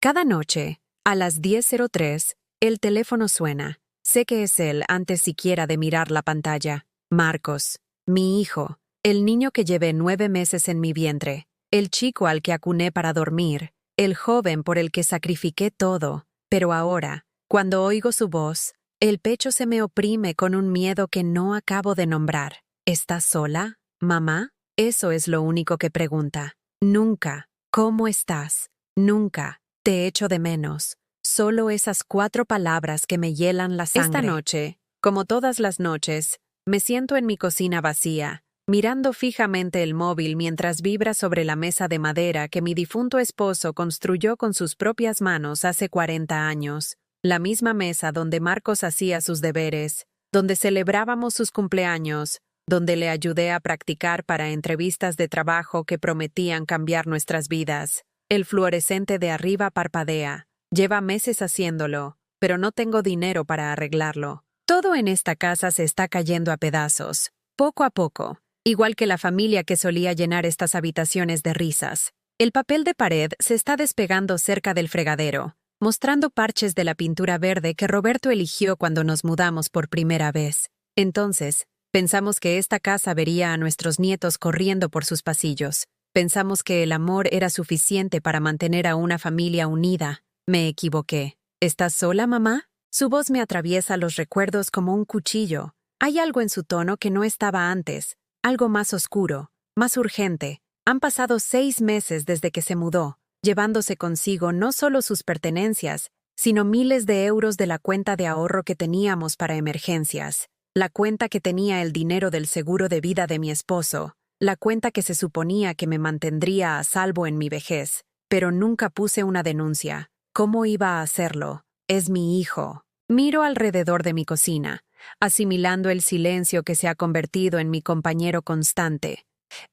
Cada noche, a las 10:03, el teléfono suena. Sé que es él antes siquiera de mirar la pantalla. Marcos, mi hijo, el niño que llevé 9 meses en mi vientre, el chico al que acuné para dormir, el joven por el que sacrifiqué todo. Pero ahora, cuando oigo su voz, el pecho se me oprime con un miedo que no acabo de nombrar. ¿Estás sola, mamá? Eso es lo único que pregunta. Nunca. ¿Cómo estás? Nunca. Te echo de menos. Solo esas 4 palabras que me hielan la sangre. Esta noche, como todas las noches, me siento en mi cocina vacía, mirando fijamente el móvil mientras vibra sobre la mesa de madera que mi difunto esposo construyó con sus propias manos hace 40 años. La misma mesa donde Marcos hacía sus deberes, donde celebrábamos sus cumpleaños, donde le ayudé a practicar para entrevistas de trabajo que prometían cambiar nuestras vidas. El fluorescente de arriba parpadea. Lleva meses haciéndolo, pero no tengo dinero para arreglarlo. Todo en esta casa se está cayendo a pedazos, poco a poco, igual que la familia que solía llenar estas habitaciones de risas. El papel de pared se está despegando cerca del fregadero, mostrando parches de la pintura verde que Roberto eligió cuando nos mudamos por primera vez. Entonces, pensamos que esta casa vería a nuestros nietos corriendo por sus pasillos. Pensamos que el amor era suficiente para mantener a una familia unida. Me equivoqué. ¿Estás sola, mamá? Su voz me atraviesa los recuerdos como un cuchillo. Hay algo en su tono que no estaba antes, algo más oscuro, más urgente. Han pasado 6 meses desde que se mudó, llevándose consigo no solo sus pertenencias, sino miles de euros de la cuenta de ahorro que teníamos para emergencias, la cuenta que tenía el dinero del seguro de vida de mi esposo, la cuenta que se suponía que me mantendría a salvo en mi vejez, pero nunca puse una denuncia. ¿Cómo iba a hacerlo? Es mi hijo. Miro alrededor de mi cocina, asimilando el silencio que se ha convertido en mi compañero constante.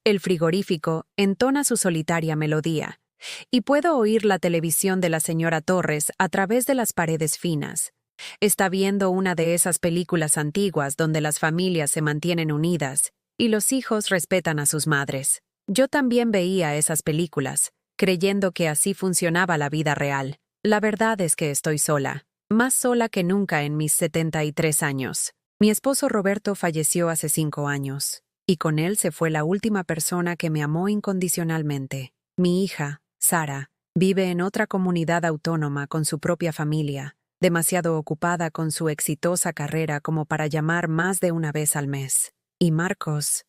El frigorífico entona su solitaria melodía, y puedo oír la televisión de la señora Torres a través de las paredes finas. Está viendo una de esas películas antiguas donde las familias se mantienen unidas y los hijos respetan a sus madres. Yo también veía esas películas, creyendo que así funcionaba la vida real. La verdad es que estoy sola, más sola que nunca en mis 73 años. Mi esposo Roberto falleció hace 5 años, y con él se fue la última persona que me amó incondicionalmente. Mi hija, Sara, vive en otra comunidad autónoma con su propia familia, demasiado ocupada con su exitosa carrera como para llamar más de una vez al mes. Y Marcos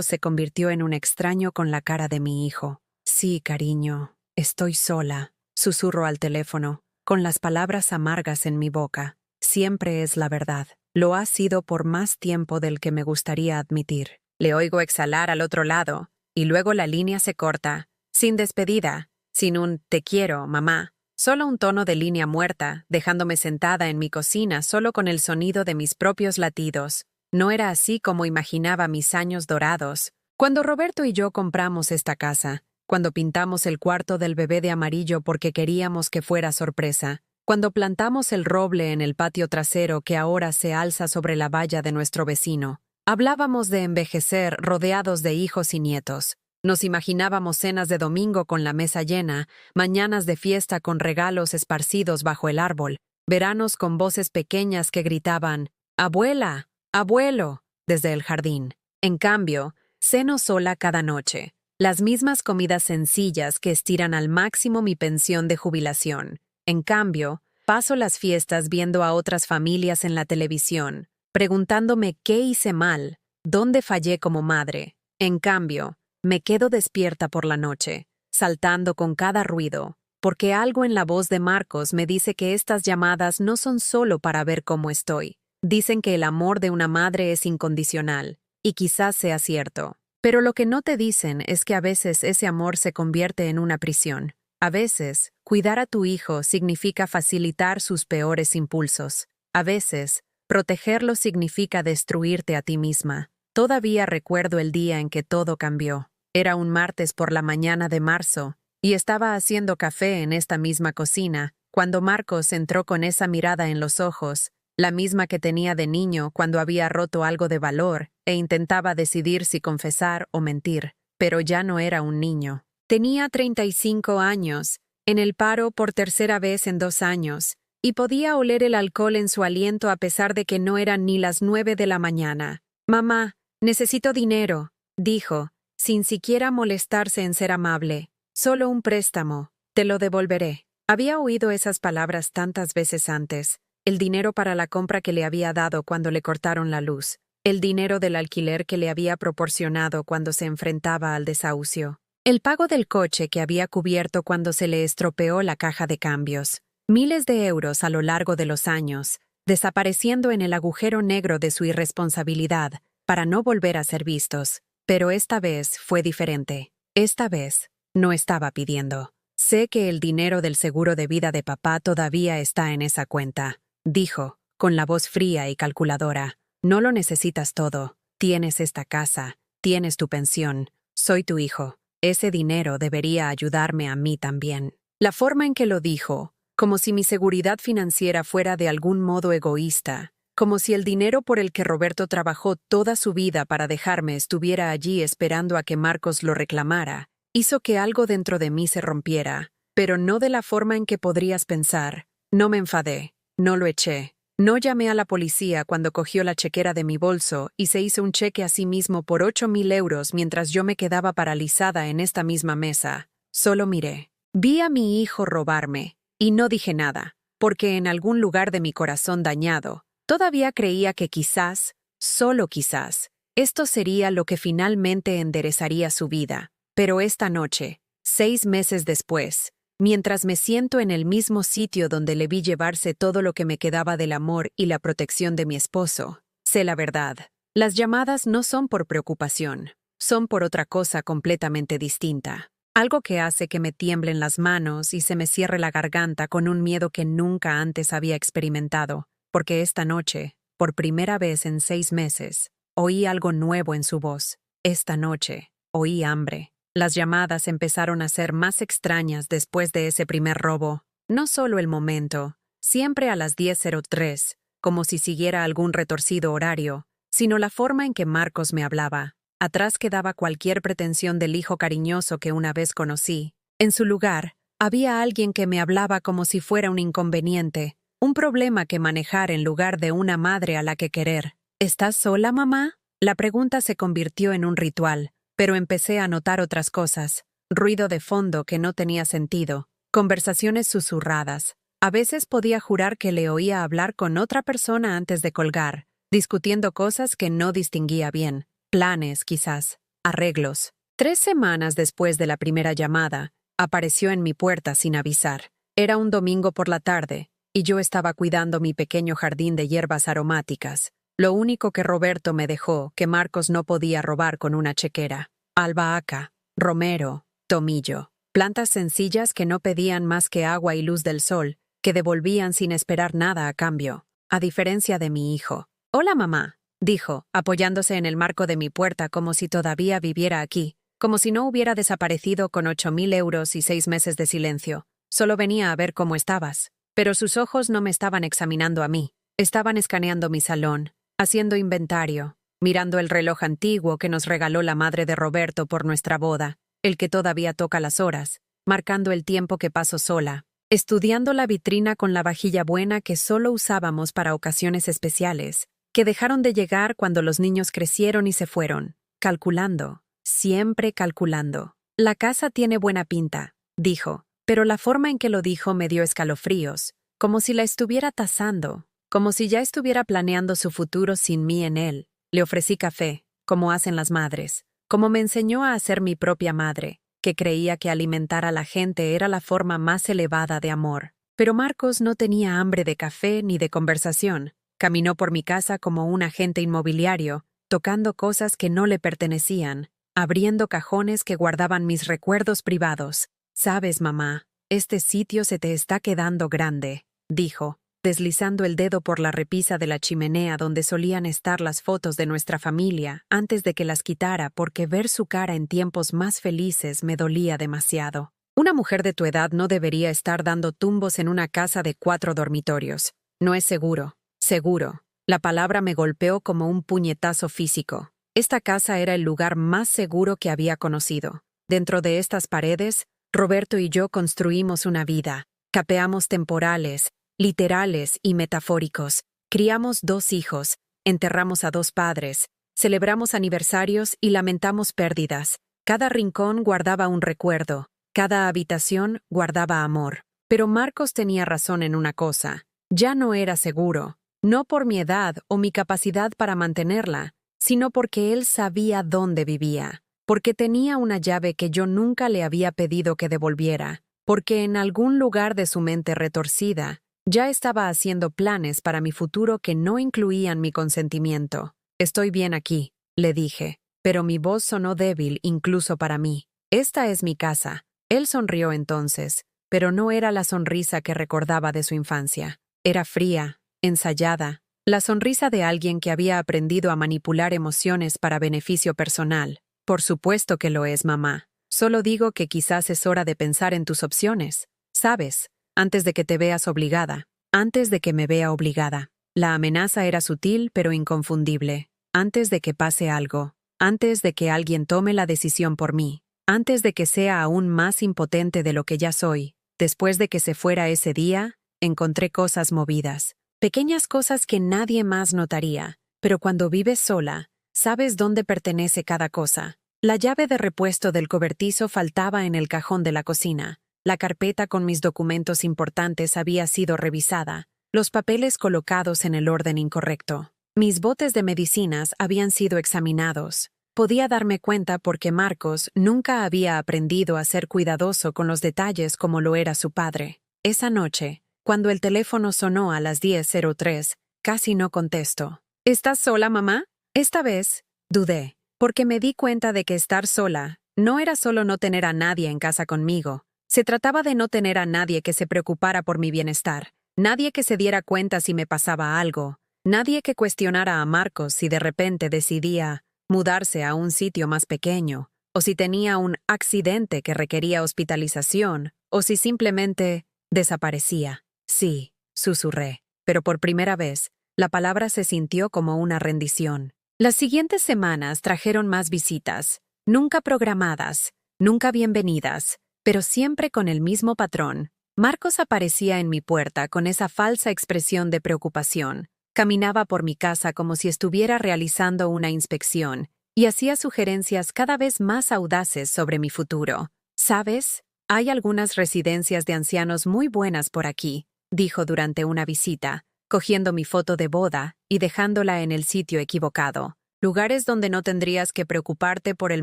se convirtió en un extraño con la cara de mi hijo. Sí, cariño, estoy sola. Susurro al teléfono, con las palabras amargas en mi boca. Siempre es la verdad. Lo ha sido por más tiempo del que me gustaría admitir. Le oigo exhalar al otro lado, y luego la línea se corta, sin despedida, sin un «te quiero, mamá», solo un tono de línea muerta, dejándome sentada en mi cocina solo con el sonido de mis propios latidos. No era así como imaginaba mis años dorados. Cuando Roberto y yo compramos esta casa, cuando pintamos el cuarto del bebé de amarillo porque queríamos que fuera sorpresa, cuando plantamos el roble en el patio trasero que ahora se alza sobre la valla de nuestro vecino, hablábamos de envejecer rodeados de hijos y nietos. Nos imaginábamos cenas de domingo con la mesa llena, mañanas de fiesta con regalos esparcidos bajo el árbol, veranos con voces pequeñas que gritaban «¡Abuela! ¡Abuelo!» desde el jardín. En cambio, ceno sola cada noche. Las mismas comidas sencillas que estiran al máximo mi pensión de jubilación. En cambio, paso las fiestas viendo a otras familias en la televisión, preguntándome qué hice mal, dónde fallé como madre. En cambio, me quedo despierta por la noche, saltando con cada ruido, porque algo en la voz de Marcos me dice que estas llamadas no son solo para ver cómo estoy. Dicen que el amor de una madre es incondicional, y quizás sea cierto. Pero lo que no te dicen es que a veces ese amor se convierte en una prisión. A veces, cuidar a tu hijo significa facilitar sus peores impulsos. A veces, protegerlo significa destruirte a ti misma. Todavía recuerdo el día en que todo cambió. Era un martes por la mañana de marzo, y estaba haciendo café en esta misma cocina, cuando Marcos entró con esa mirada en los ojos, la misma que tenía de niño cuando había roto algo de valor e intentaba decidir si confesar o mentir, pero ya no era un niño. Tenía 35 años en el paro por tercera vez en 2 años, y podía oler el alcohol en su aliento a pesar de que no eran ni las 9 de la mañana. «Mamá, necesito dinero», dijo, sin siquiera molestarse en ser amable. «Solo un préstamo. Te lo devolveré». Había oído esas palabras tantas veces antes. El dinero para la compra que le había dado cuando le cortaron la luz. El dinero del alquiler que le había proporcionado cuando se enfrentaba al desahucio. El pago del coche que había cubierto cuando se le estropeó la caja de cambios. Miles de euros a lo largo de los años, desapareciendo en el agujero negro de su irresponsabilidad para no volver a ser vistos. Pero esta vez fue diferente. Esta vez no estaba pidiendo. «Sé que el dinero del seguro de vida de papá todavía está en esa cuenta», dijo, con la voz fría y calculadora. «No lo necesitas todo. Tienes esta casa, tienes tu pensión. Soy tu hijo. Ese dinero debería ayudarme a mí también». La forma en que lo dijo, como si mi seguridad financiera fuera de algún modo egoísta, como si el dinero por el que Roberto trabajó toda su vida para dejarme estuviera allí esperando a que Marcos lo reclamara, hizo que algo dentro de mí se rompiera, pero no de la forma en que podrías pensar. No me enfadé, no lo eché. No llamé a la policía cuando cogió la chequera de mi bolso y se hizo un cheque a sí mismo por 8.000 euros mientras yo me quedaba paralizada en esta misma mesa. Solo miré. Vi a mi hijo robarme, y no dije nada, porque en algún lugar de mi corazón dañado, todavía creía que quizás, solo quizás, esto sería lo que finalmente enderezaría su vida. Pero esta noche, 6 meses después, mientras me siento en el mismo sitio donde le vi llevarse todo lo que me quedaba del amor y la protección de mi esposo, sé la verdad. Las llamadas no son por preocupación, son por otra cosa completamente distinta. Algo que hace que me tiemblen las manos y se me cierre la garganta con un miedo que nunca antes había experimentado, porque esta noche, por primera vez en 6 meses, oí algo nuevo en su voz. Esta noche, oí hambre. Las llamadas empezaron a ser más extrañas después de ese primer robo. No solo el momento, siempre a las 10:03, como si siguiera algún retorcido horario, sino la forma en que Marcos me hablaba. Atrás quedaba cualquier pretensión del hijo cariñoso que una vez conocí. En su lugar, había alguien que me hablaba como si fuera un inconveniente, un problema que manejar en lugar de una madre a la que querer. ¿Estás sola, mamá? La pregunta se convirtió en un ritual. Pero empecé a notar otras cosas, ruido de fondo que no tenía sentido, conversaciones susurradas. A veces podía jurar que le oía hablar con otra persona antes de colgar, discutiendo cosas que no distinguía bien, planes quizás, arreglos. 3 semanas después de la primera llamada, apareció en mi puerta sin avisar. Era un domingo por la tarde, y yo estaba cuidando mi pequeño jardín de hierbas aromáticas. Lo único que Roberto me dejó, que Marcos no podía robar con una chequera. Albahaca, romero, tomillo. Plantas sencillas que no pedían más que agua y luz del sol, que devolvían sin esperar nada a cambio. A diferencia de mi hijo. «Hola, mamá», dijo, apoyándose en el marco de mi puerta como si todavía viviera aquí, como si no hubiera desaparecido con 8.000 euros y 6 meses de silencio. Solo venía a ver cómo estabas. Pero sus ojos no me estaban examinando a mí. Estaban escaneando mi salón, haciendo inventario, mirando el reloj antiguo que nos regaló la madre de Roberto por nuestra boda, el que todavía toca las horas, marcando el tiempo que paso sola, estudiando la vitrina con la vajilla buena que solo usábamos para ocasiones especiales, que dejaron de llegar cuando los niños crecieron y se fueron, calculando, siempre calculando. «La casa tiene buena pinta», dijo, pero la forma en que lo dijo me dio escalofríos, como si la estuviera tasando. Como si ya estuviera planeando su futuro sin mí en él. Le ofrecí café, como hacen las madres, como me enseñó a hacer mi propia madre, que creía que alimentar a la gente era la forma más elevada de amor. Pero Marcos no tenía hambre de café ni de conversación. Caminó por mi casa como un agente inmobiliario, tocando cosas que no le pertenecían, abriendo cajones que guardaban mis recuerdos privados. «Sabes, mamá, este sitio se te está quedando grande», dijo, deslizando el dedo por la repisa de la chimenea donde solían estar las fotos de nuestra familia antes de que las quitara porque ver su cara en tiempos más felices me dolía demasiado. Una mujer de tu edad no debería estar dando tumbos en una casa de 4 dormitorios. No es seguro. Seguro. La palabra me golpeó como un puñetazo físico. Esta casa era el lugar más seguro que había conocido. Dentro de estas paredes, Roberto y yo construimos una vida. Capeamos temporales, literales y metafóricos. Criamos 2 hijos, enterramos a 2 padres, celebramos aniversarios y lamentamos pérdidas. Cada rincón guardaba un recuerdo, cada habitación guardaba amor. Pero Marcos tenía razón en una cosa. Ya no era seguro, no por mi edad o mi capacidad para mantenerla, sino porque él sabía dónde vivía, porque tenía una llave que yo nunca le había pedido que devolviera, porque en algún lugar de su mente retorcida ya estaba haciendo planes para mi futuro que no incluían mi consentimiento. Estoy bien aquí, le dije, pero mi voz sonó débil incluso para mí. Esta es mi casa. Él sonrió entonces, pero no era la sonrisa que recordaba de su infancia. Era fría, ensayada, la sonrisa de alguien que había aprendido a manipular emociones para beneficio personal. Por supuesto que lo es, mamá. Solo digo que quizás es hora de pensar en tus opciones. ¿Sabes? Antes de que te veas obligada. Antes de que me vea obligada. La amenaza era sutil pero inconfundible. Antes de que pase algo. Antes de que alguien tome la decisión por mí. Antes de que sea aún más impotente de lo que ya soy. Después de que se fuera ese día, encontré cosas movidas. Pequeñas cosas que nadie más notaría. Pero cuando vives sola, sabes dónde pertenece cada cosa. La llave de repuesto del cobertizo faltaba en el cajón de la cocina. La carpeta con mis documentos importantes había sido revisada. Los papeles colocados en el orden incorrecto. Mis botes de medicinas habían sido examinados. Podía darme cuenta porque Marcos nunca había aprendido a ser cuidadoso con los detalles como lo era su padre. Esa noche, cuando el teléfono sonó a las 10:03, casi no contesto. ¿Estás sola, mamá? Esta vez, dudé, porque me di cuenta de que estar sola no era solo no tener a nadie en casa conmigo. Se trataba de no tener a nadie que se preocupara por mi bienestar, nadie que se diera cuenta si me pasaba algo, nadie que cuestionara a Marcos si de repente decidía mudarse a un sitio más pequeño, o si tenía un accidente que requería hospitalización, o si simplemente desaparecía. Sí, susurré, pero por primera vez, la palabra se sintió como una rendición. Las siguientes semanas trajeron más visitas, nunca programadas, nunca bienvenidas, pero siempre con el mismo patrón. Marcos aparecía en mi puerta con esa falsa expresión de preocupación. Caminaba por mi casa como si estuviera realizando una inspección y hacía sugerencias cada vez más audaces sobre mi futuro. ¿Sabes? Hay algunas residencias de ancianos muy buenas por aquí, dijo durante una visita, cogiendo mi foto de boda y dejándola en el sitio equivocado. Lugares donde no tendrías que preocuparte por el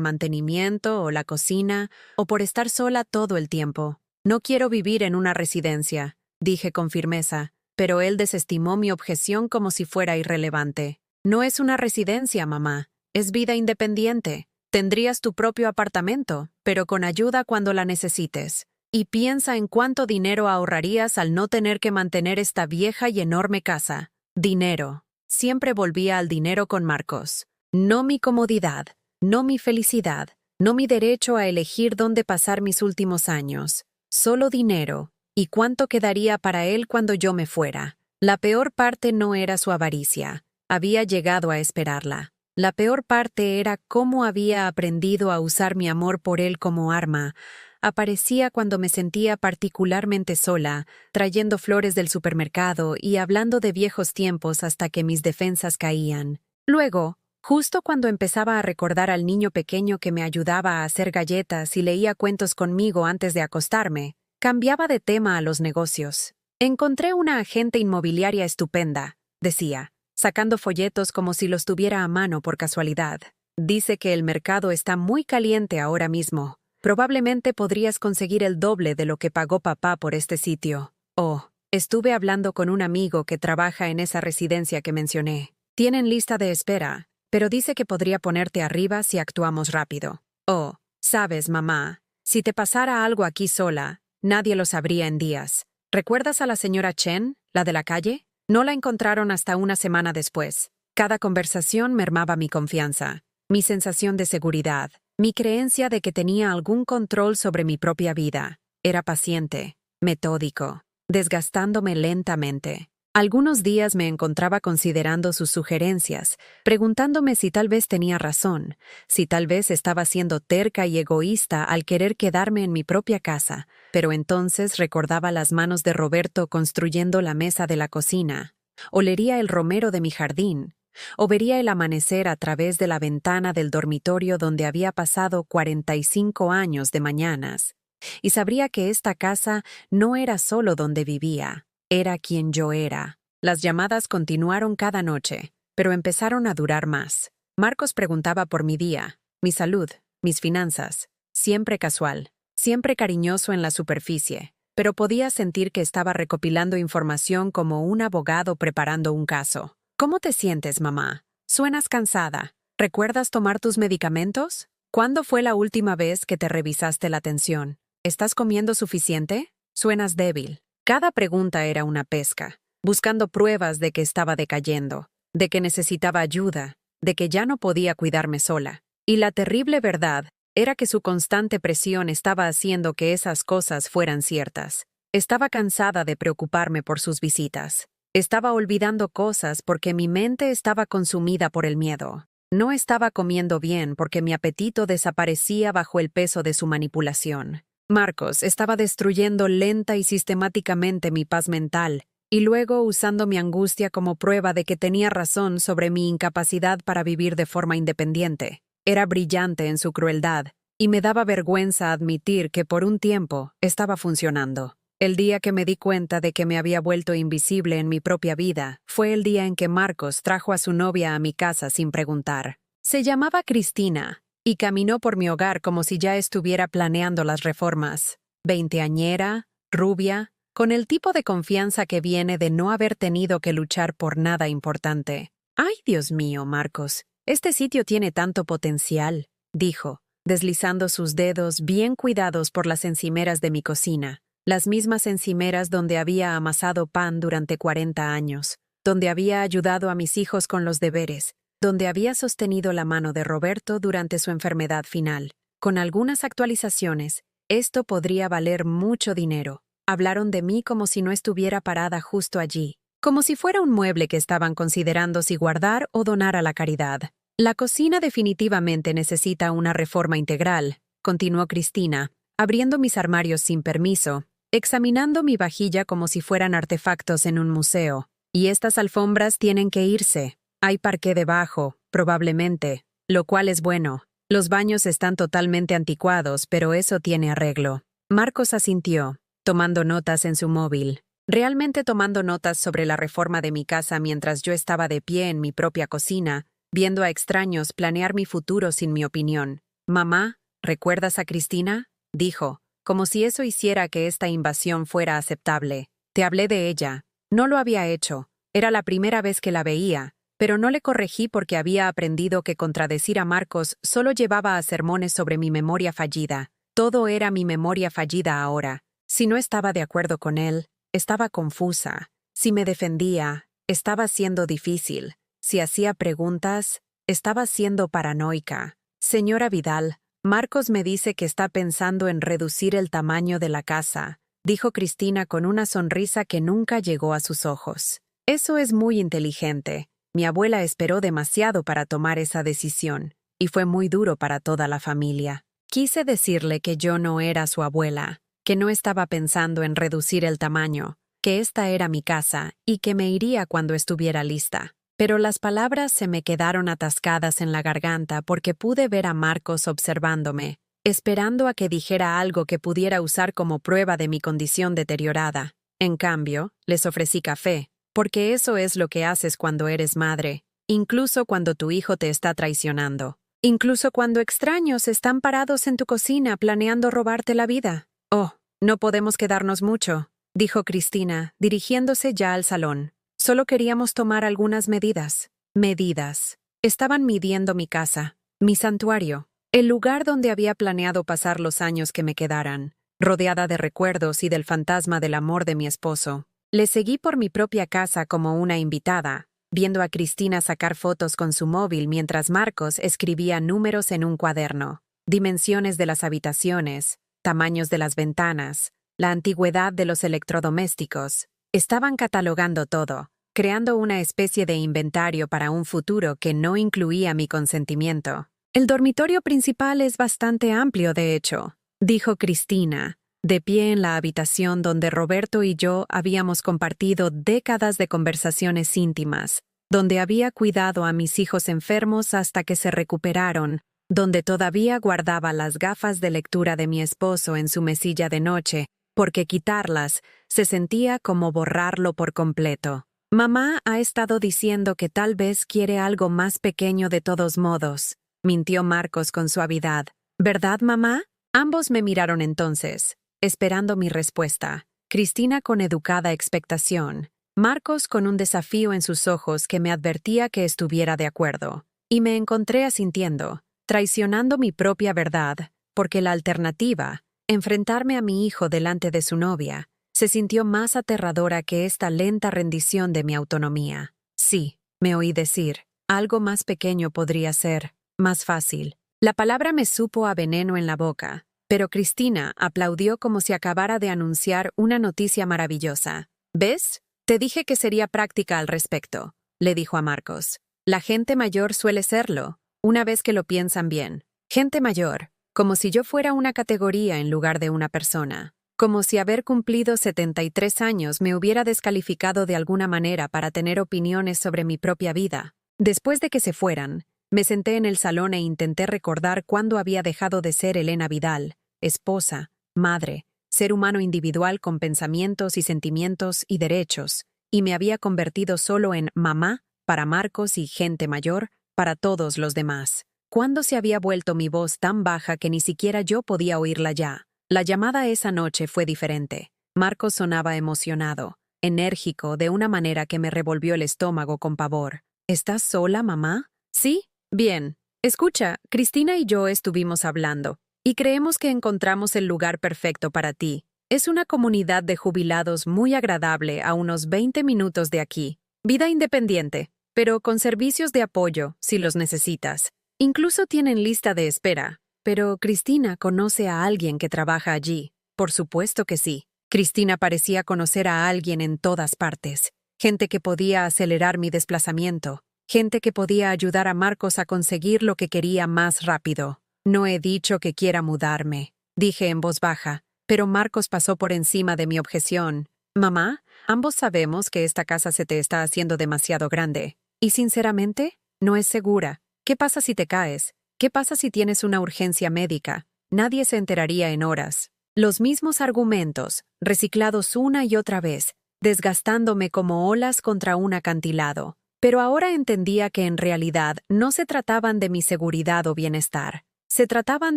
mantenimiento o la cocina o por estar sola todo el tiempo. No quiero vivir en una residencia, dije con firmeza, pero él desestimó mi objeción como si fuera irrelevante. No es una residencia, mamá, es vida independiente. Tendrías tu propio apartamento, pero con ayuda cuando la necesites. Y piensa en cuánto dinero ahorrarías al no tener que mantener esta vieja y enorme casa. Dinero. Siempre volvía al dinero con Marcos. No mi comodidad, no mi felicidad, no mi derecho a elegir dónde pasar mis últimos años. Solo dinero. ¿Y cuánto quedaría para él cuando yo me fuera? La peor parte no era su avaricia. Había llegado a esperarla. La peor parte era cómo había aprendido a usar mi amor por él como arma. Aparecía cuando me sentía particularmente sola, trayendo flores del supermercado y hablando de viejos tiempos hasta que mis defensas caían. Luego, justo cuando empezaba a recordar al niño pequeño que me ayudaba a hacer galletas y leía cuentos conmigo antes de acostarme, cambiaba de tema a los negocios. Encontré una agente inmobiliaria estupenda, decía, sacando folletos como si los tuviera a mano por casualidad. Dice que el mercado está muy caliente ahora mismo. Probablemente podrías conseguir el doble de lo que pagó papá por este sitio. Oh, estuve hablando con un amigo que trabaja en esa residencia que mencioné. Tienen lista de espera, pero dice que podría ponerte arriba si actuamos rápido. Oh, sabes, mamá, si te pasara algo aquí sola, nadie lo sabría en días. ¿Recuerdas a la señora Chen, la de la calle? No la encontraron hasta una semana después. Cada conversación mermaba mi confianza, mi sensación de seguridad, mi creencia de que tenía algún control sobre mi propia vida. Era paciente, metódico, desgastándome lentamente. Algunos días me encontraba considerando sus sugerencias, preguntándome si tal vez tenía razón, si tal vez estaba siendo terca y egoísta al querer quedarme en mi propia casa, pero entonces recordaba las manos de Roberto construyendo la mesa de la cocina, olería el romero de mi jardín, o vería el amanecer a través de la ventana del dormitorio donde había pasado 45 años de mañanas, y sabría que esta casa no era solo donde vivía. Era quien yo era. Las llamadas continuaron cada noche, pero empezaron a durar más. Marcos preguntaba por mi día, mi salud, mis finanzas. Siempre casual, siempre cariñoso en la superficie, pero podía sentir que estaba recopilando información como un abogado preparando un caso. ¿Cómo te sientes, mamá? ¿Suenas cansada? ¿Recuerdas tomar tus medicamentos? ¿Cuándo fue la última vez que te revisaste la tensión? ¿Estás comiendo suficiente? Suenas débil. Cada pregunta era una pesca, buscando pruebas de que estaba decayendo, de que necesitaba ayuda, de que ya no podía cuidarme sola. Y la terrible verdad era que su constante presión estaba haciendo que esas cosas fueran ciertas. Estaba cansada de preocuparme por sus visitas. Estaba olvidando cosas porque mi mente estaba consumida por el miedo. No estaba comiendo bien porque mi apetito desaparecía bajo el peso de su manipulación. Marcos estaba destruyendo lenta y sistemáticamente mi paz mental, y luego usando mi angustia como prueba de que tenía razón sobre mi incapacidad para vivir de forma independiente. Era brillante en su crueldad, y me daba vergüenza admitir que por un tiempo estaba funcionando. El día que me di cuenta de que me había vuelto invisible en mi propia vida fue el día en que Marcos trajo a su novia a mi casa sin preguntar. Se llamaba Cristina, y caminó por mi hogar como si ya estuviera planeando las reformas. Veinteañera, rubia, con el tipo de confianza que viene de no haber tenido que luchar por nada importante. «Ay, Dios mío, Marcos, este sitio tiene tanto potencial», dijo, deslizando sus dedos bien cuidados por las encimeras de mi cocina, las mismas encimeras donde había amasado pan durante 40 años, donde había ayudado a mis hijos con los deberes, donde había sostenido la mano de Roberto durante su enfermedad final. Con algunas actualizaciones, esto podría valer mucho dinero. Hablaron de mí como si no estuviera parada justo allí, como si fuera un mueble que estaban considerando si guardar o donar a la caridad. La cocina definitivamente necesita una reforma integral, continuó Cristina, abriendo mis armarios sin permiso, examinando mi vajilla como si fueran artefactos en un museo. Y estas alfombras tienen que irse. Hay parqué debajo, probablemente, lo cual es bueno. Los baños están totalmente anticuados, pero eso tiene arreglo. Marcos asintió, tomando notas en su móvil. Realmente tomando notas sobre la reforma de mi casa mientras yo estaba de pie en mi propia cocina, viendo a extraños planear mi futuro sin mi opinión. «Mamá, ¿recuerdas a Cristina?», dijo, como si eso hiciera que esta invasión fuera aceptable. «Te hablé de ella. No lo había hecho. Era la primera vez que la veía. Pero no le corregí porque había aprendido que contradecir a Marcos solo llevaba a sermones sobre mi memoria fallida. Todo era mi memoria fallida ahora. Si no estaba de acuerdo con él, estaba confusa. Si me defendía, estaba siendo difícil. Si hacía preguntas, estaba siendo paranoica. Señora Vidal, Marcos me dice que está pensando en reducir el tamaño de la casa, dijo Cristina con una sonrisa que nunca llegó a sus ojos. Eso es muy inteligente. Mi abuela esperó demasiado para tomar esa decisión, y fue muy duro para toda la familia. Quise decirle que yo no era su abuela, que no estaba pensando en reducir el tamaño, que esta era mi casa y que me iría cuando estuviera lista. Pero las palabras se me quedaron atascadas en la garganta porque pude ver a Marcos observándome, esperando a que dijera algo que pudiera usar como prueba de mi condición deteriorada. En cambio, les ofrecí café, porque eso es lo que haces cuando eres madre, incluso cuando tu hijo te está traicionando, incluso cuando extraños están parados en tu cocina planeando robarte la vida. «Oh, no podemos quedarnos mucho», dijo Cristina, dirigiéndose ya al salón. «Solo queríamos tomar algunas medidas». Medidas. Estaban midiendo mi casa, mi santuario, el lugar donde había planeado pasar los años que me quedaran, rodeada de recuerdos y del fantasma del amor de mi esposo. Le seguí por mi propia casa como una invitada, viendo a Cristina sacar fotos con su móvil mientras Marcos escribía números en un cuaderno, dimensiones de las habitaciones, tamaños de las ventanas, la antigüedad de los electrodomésticos. Estaban catalogando todo, creando una especie de inventario para un futuro que no incluía mi consentimiento. El dormitorio principal es bastante amplio, de hecho, dijo Cristina, de pie en la habitación donde Roberto y yo habíamos compartido décadas de conversaciones íntimas, donde había cuidado a mis hijos enfermos hasta que se recuperaron, donde todavía guardaba las gafas de lectura de mi esposo en su mesilla de noche, porque quitarlas se sentía como borrarlo por completo. Mamá ha estado diciendo que tal vez quiere algo más pequeño de todos modos, mintió Marcos con suavidad. ¿Verdad, mamá? Ambos me miraron entonces, esperando mi respuesta. Cristina con educada expectación, Marcos con un desafío en sus ojos que me advertía que estuviera de acuerdo. Y me encontré asintiendo, traicionando mi propia verdad, porque la alternativa, enfrentarme a mi hijo delante de su novia, se sintió más aterradora que esta lenta rendición de mi autonomía. Sí, me oí decir, algo más pequeño podría ser, más fácil. La palabra me supo a veneno en la boca, pero Cristina aplaudió como si acabara de anunciar una noticia maravillosa. ¿Ves? Te dije que sería práctica al respecto, le dijo a Marcos. La gente mayor suele serlo, una vez que lo piensan bien. Gente mayor, como si yo fuera una categoría en lugar de una persona. Como si haber cumplido 73 años me hubiera descalificado de alguna manera para tener opiniones sobre mi propia vida. Después de que se fueran, me senté en el salón e intenté recordar cuándo había dejado de ser Elena Vidal, esposa, madre, ser humano individual con pensamientos y sentimientos y derechos, y me había convertido solo en mamá para Marcos y gente mayor para todos los demás. ¿Cuándo se había vuelto mi voz tan baja que ni siquiera yo podía oírla ya? La llamada esa noche fue diferente. Marcos sonaba emocionado, enérgico, de una manera que me revolvió el estómago con pavor. ¿Estás sola, mamá? Sí. Bien. Escucha, Cristina y yo estuvimos hablando, y creemos que encontramos el lugar perfecto para ti. Es una comunidad de jubilados muy agradable a unos 20 minutos de aquí. Vida independiente, pero con servicios de apoyo, si los necesitas. Incluso tienen lista de espera. Pero Cristina conoce a alguien que trabaja allí. Por supuesto que sí. Cristina parecía conocer a alguien en todas partes. Gente que podía acelerar mi desplazamiento. Gente que podía ayudar a Marcos a conseguir lo que quería más rápido. No he dicho que quiera mudarme, dije en voz baja, pero Marcos pasó por encima de mi objeción. Mamá, ambos sabemos que esta casa se te está haciendo demasiado grande. Y sinceramente, no es segura. ¿Qué pasa si te caes? ¿Qué pasa si tienes una urgencia médica? Nadie se enteraría en horas. Los mismos argumentos, reciclados una y otra vez, desgastándome como olas contra un acantilado. Pero ahora entendía que en realidad no se trataban de mi seguridad o bienestar. Se trataban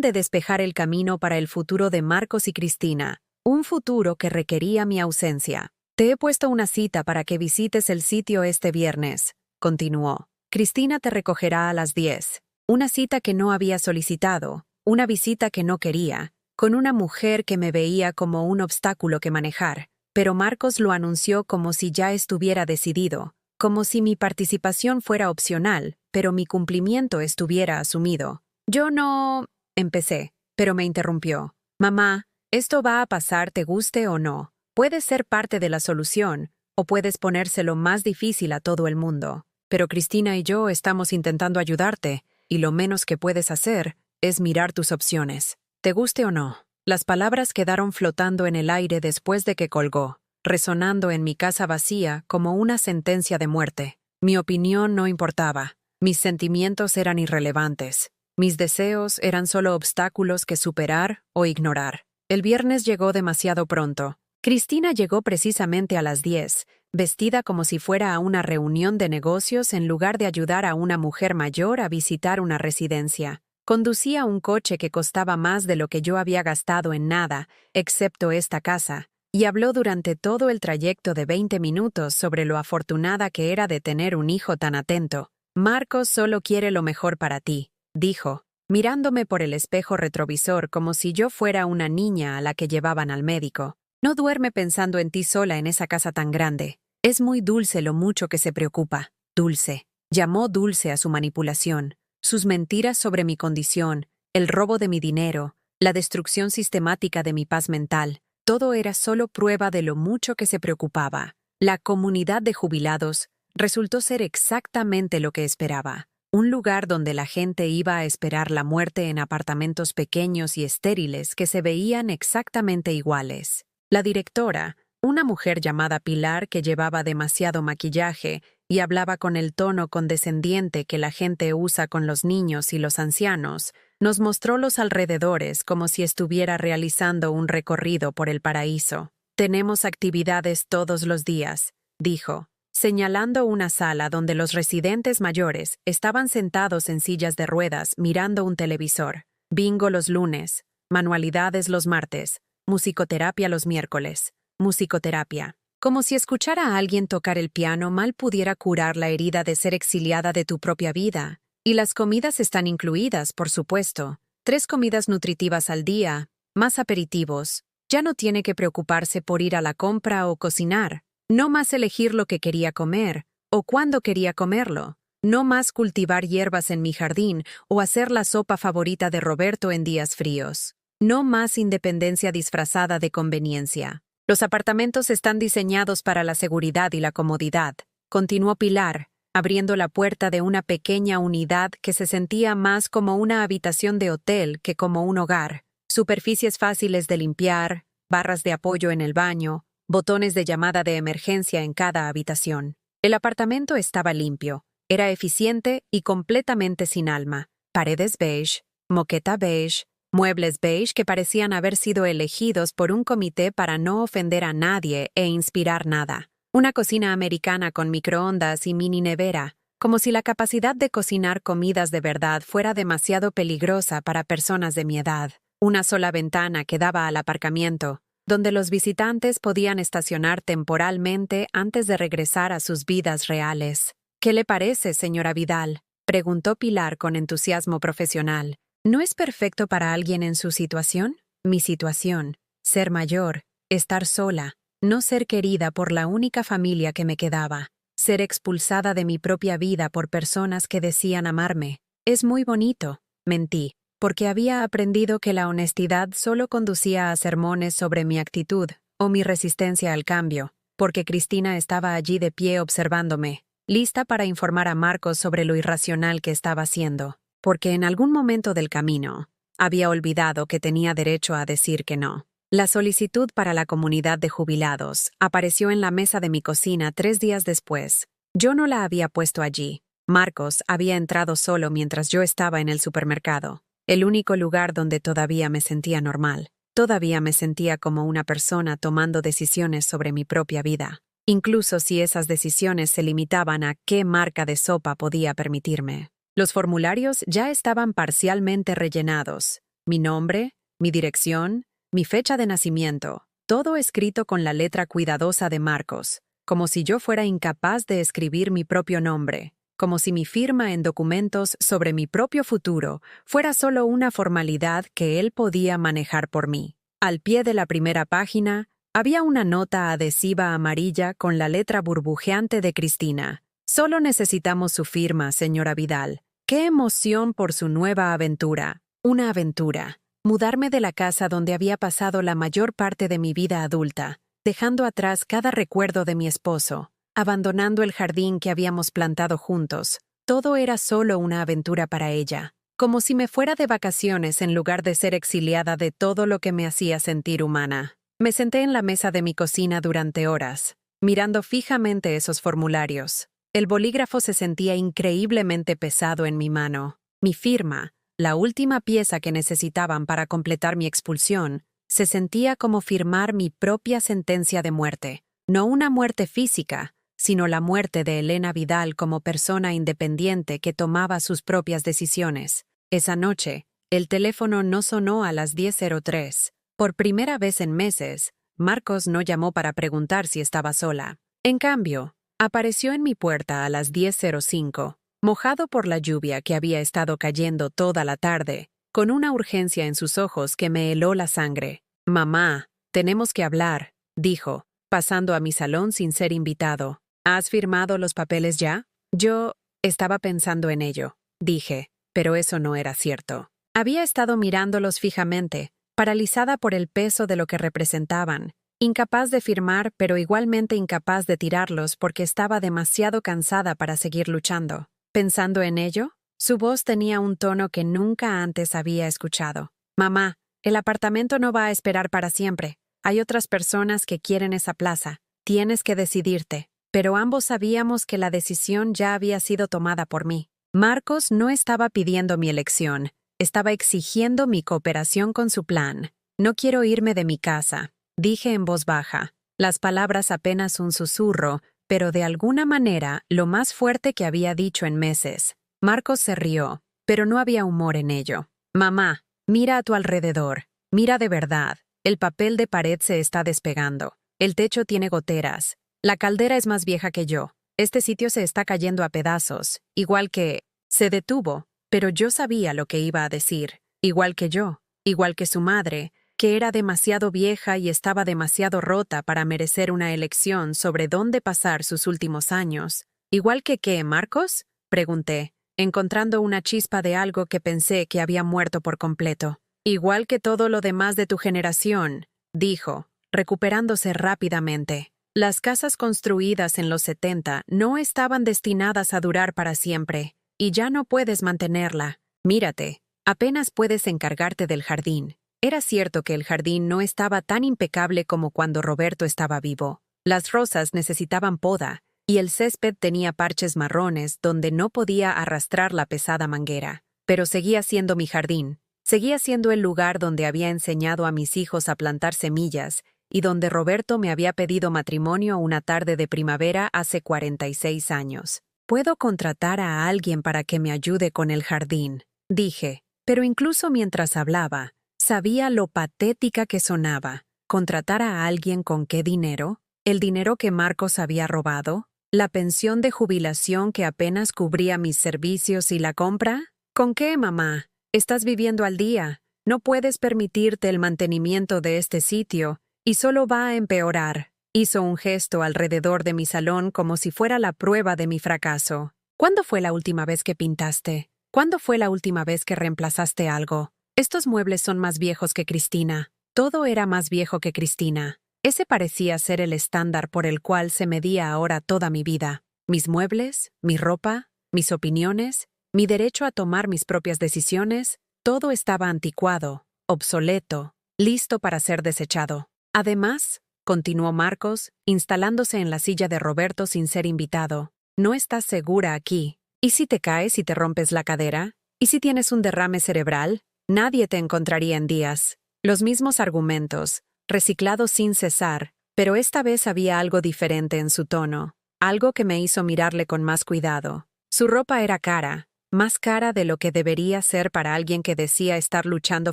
de despejar el camino para el futuro de Marcos y Cristina, un futuro que requería mi ausencia. Te he puesto una cita para que visites el sitio este viernes, continuó. Cristina te recogerá a las 10. Una cita que no había solicitado, una visita que no quería, con una mujer que me veía como un obstáculo que manejar, pero Marcos lo anunció como si ya estuviera decidido, como si mi participación fuera opcional, pero mi cumplimiento estuviera asumido. Yo no... empecé, pero me interrumpió. Mamá, esto va a pasar te guste o no. Puedes ser parte de la solución, o puedes ponérselo más difícil a todo el mundo. Pero Cristina y yo estamos intentando ayudarte, y lo menos que puedes hacer es mirar tus opciones. ¿Te guste o no? Las palabras quedaron flotando en el aire después de que colgó, resonando en mi casa vacía como una sentencia de muerte. Mi opinión no importaba. Mis sentimientos eran irrelevantes. Mis deseos eran solo obstáculos que superar o ignorar. El viernes llegó demasiado pronto. Cristina llegó precisamente a las 10, vestida como si fuera a una reunión de negocios en lugar de ayudar a una mujer mayor a visitar una residencia. Conducía un coche que costaba más de lo que yo había gastado en nada, excepto esta casa, y habló durante todo el trayecto de 20 minutos sobre lo afortunada que era de tener un hijo tan atento. Marcos solo quiere lo mejor para ti, dijo, mirándome por el espejo retrovisor como si yo fuera una niña a la que llevaban al médico. No duerme pensando en ti sola en esa casa tan grande. Es muy dulce lo mucho que se preocupa. Dulce. Llamó dulce a su manipulación, sus mentiras sobre mi condición, el robo de mi dinero, la destrucción sistemática de mi paz mental. Todo era solo prueba de lo mucho que se preocupaba. La comunidad de jubilados resultó ser exactamente lo que esperaba. Un lugar donde la gente iba a esperar la muerte en apartamentos pequeños y estériles que se veían exactamente iguales. La directora, una mujer llamada Pilar que llevaba demasiado maquillaje y hablaba con el tono condescendiente que la gente usa con los niños y los ancianos, nos mostró los alrededores como si estuviera realizando un recorrido por el paraíso. «Tenemos actividades todos los días», dijo, señalando una sala donde los residentes mayores estaban sentados en sillas de ruedas mirando un televisor. Bingo los lunes, manualidades los martes, musicoterapia los miércoles. Musicoterapia. Como si escuchar a alguien tocar el piano mal pudiera curar la herida de ser exiliada de tu propia vida. Y las comidas están incluidas, por supuesto. 3 comidas nutritivas al día, más aperitivos. Ya no tiene que preocuparse por ir a la compra o cocinar. No más elegir lo que quería comer, o cuándo quería comerlo. No más cultivar hierbas en mi jardín o hacer la sopa favorita de Roberto en días fríos. No más independencia disfrazada de conveniencia. Los apartamentos están diseñados para la seguridad y la comodidad, continuó Pilar, abriendo la puerta de una pequeña unidad que se sentía más como una habitación de hotel que como un hogar. Superficies fáciles de limpiar, barras de apoyo en el baño, botones de llamada de emergencia en cada habitación. El apartamento estaba limpio, era eficiente y completamente sin alma. Paredes beige, moqueta beige, muebles beige que parecían haber sido elegidos por un comité para no ofender a nadie e inspirar nada. Una cocina americana con microondas y mini nevera, como si la capacidad de cocinar comidas de verdad fuera demasiado peligrosa para personas de mi edad. Una sola ventana que daba al aparcamiento, donde los visitantes podían estacionar temporalmente antes de regresar a sus vidas reales. «¿Qué le parece, señora Vidal?», preguntó Pilar con entusiasmo profesional. ¿No es perfecto para alguien en su situación? Mi situación, ser mayor, estar sola, no ser querida por la única familia que me quedaba, ser expulsada de mi propia vida por personas que decían amarme. Es muy bonito, mentí, porque había aprendido que la honestidad solo conducía a sermones sobre mi actitud o mi resistencia al cambio, porque Cristina estaba allí de pie observándome, lista para informar a Marcos sobre lo irracional que estaba haciendo. Porque en algún momento del camino había olvidado que tenía derecho a decir que no. La solicitud para la comunidad de jubilados apareció en la mesa de mi cocina 3 días después. Yo no la había puesto allí. Marcos había entrado solo mientras yo estaba en el supermercado, el único lugar donde todavía me sentía normal. Todavía me sentía como una persona tomando decisiones sobre mi propia vida, incluso si esas decisiones se limitaban a qué marca de sopa podía permitirme. Los formularios ya estaban parcialmente rellenados. Mi nombre, mi dirección, mi fecha de nacimiento, todo escrito con la letra cuidadosa de Marcos, como si yo fuera incapaz de escribir mi propio nombre, como si mi firma en documentos sobre mi propio futuro fuera solo una formalidad que él podía manejar por mí. Al pie de la primera página había una nota adhesiva amarilla con la letra burbujeante de Cristina. «Solo necesitamos su firma, señora Vidal». ¡Qué emoción por su nueva aventura! Una aventura. Mudarme de la casa donde había pasado la mayor parte de mi vida adulta, dejando atrás cada recuerdo de mi esposo, abandonando el jardín que habíamos plantado juntos. Todo era solo una aventura para ella, como si me fuera de vacaciones en lugar de ser exiliada de todo lo que me hacía sentir humana. Me senté en la mesa de mi cocina durante horas, mirando fijamente esos formularios. El bolígrafo se sentía increíblemente pesado en mi mano. Mi firma, la última pieza que necesitaban para completar mi expulsión, se sentía como firmar mi propia sentencia de muerte. No una muerte física, sino la muerte de Elena Vidal como persona independiente que tomaba sus propias decisiones. Esa noche, el teléfono no sonó a las 10:03. Por primera vez en meses, Marcos no llamó para preguntar si estaba sola. En cambio, apareció en mi puerta a las 10:05, mojado por la lluvia que había estado cayendo toda la tarde, con una urgencia en sus ojos que me heló la sangre. «Mamá, tenemos que hablar», dijo, pasando a mi salón sin ser invitado. «¿Has firmado los papeles ya?» Yo estaba pensando en ello, dije, pero eso no era cierto. Había estado mirándolos fijamente, paralizada por el peso de lo que representaban, incapaz de firmar, pero igualmente incapaz de tirarlos porque estaba demasiado cansada para seguir luchando. Pensando en ello, su voz tenía un tono que nunca antes había escuchado. Mamá, el apartamento no va a esperar para siempre. Hay otras personas que quieren esa plaza. Tienes que decidirte. Pero ambos sabíamos que la decisión ya había sido tomada por mí. Marcos no estaba pidiendo mi elección, estaba exigiendo mi cooperación con su plan. No quiero irme de mi casa, dije en voz baja. Las palabras apenas un susurro, pero de alguna manera lo más fuerte que había dicho en meses. Marcos se rió, pero no había humor en ello. Mamá, mira a tu alrededor. Mira de verdad. El papel de pared se está despegando. El techo tiene goteras. La caldera es más vieja que yo. Este sitio se está cayendo a pedazos, igual que... Se detuvo, pero yo sabía lo que iba a decir. Igual que yo, igual que su madre, que era demasiado vieja y estaba demasiado rota para merecer una elección sobre dónde pasar sus últimos años. ¿Igual que qué, Marcos? Pregunté, encontrando una chispa de algo que pensé que había muerto por completo. Igual que todo lo demás de tu generación, dijo, recuperándose rápidamente. Las casas construidas en los 70 no estaban destinadas a durar para siempre, y ya no puedes mantenerla. Mírate, apenas puedes encargarte del jardín. Era cierto que el jardín no estaba tan impecable como cuando Roberto estaba vivo. Las rosas necesitaban poda, y el césped tenía parches marrones donde no podía arrastrar la pesada manguera. Pero seguía siendo mi jardín. Seguía siendo el lugar donde había enseñado a mis hijos a plantar semillas y donde Roberto me había pedido matrimonio una tarde de primavera hace 46 años. Puedo contratar a alguien para que me ayude con el jardín, dije, pero incluso mientras hablaba, sabía lo patética que sonaba. ¿Contratar a alguien con qué dinero? ¿El dinero que Marcos había robado? ¿La pensión de jubilación que apenas cubría mis servicios y la compra? ¿Con qué, mamá? Estás viviendo al día. No puedes permitirte el mantenimiento de este sitio, y solo va a empeorar. Hizo un gesto alrededor de mi salón como si fuera la prueba de mi fracaso. ¿Cuándo fue la última vez que pintaste? ¿Cuándo fue la última vez que reemplazaste algo? Estos muebles son más viejos que Cristina. Todo era más viejo que Cristina. Ese parecía ser el estándar por el cual se medía ahora toda mi vida. Mis muebles, mi ropa, mis opiniones, mi derecho a tomar mis propias decisiones, todo estaba anticuado, obsoleto, listo para ser desechado. Además, continuó Marcos, instalándose en la silla de Roberto sin ser invitado, no estás segura aquí. ¿Y si te caes y te rompes la cadera? ¿Y si tienes un derrame cerebral? Nadie te encontraría en días. Los mismos argumentos, reciclados sin cesar, pero esta vez había algo diferente en su tono, algo que me hizo mirarle con más cuidado. Su ropa era cara, más cara de lo que debería ser para alguien que decía estar luchando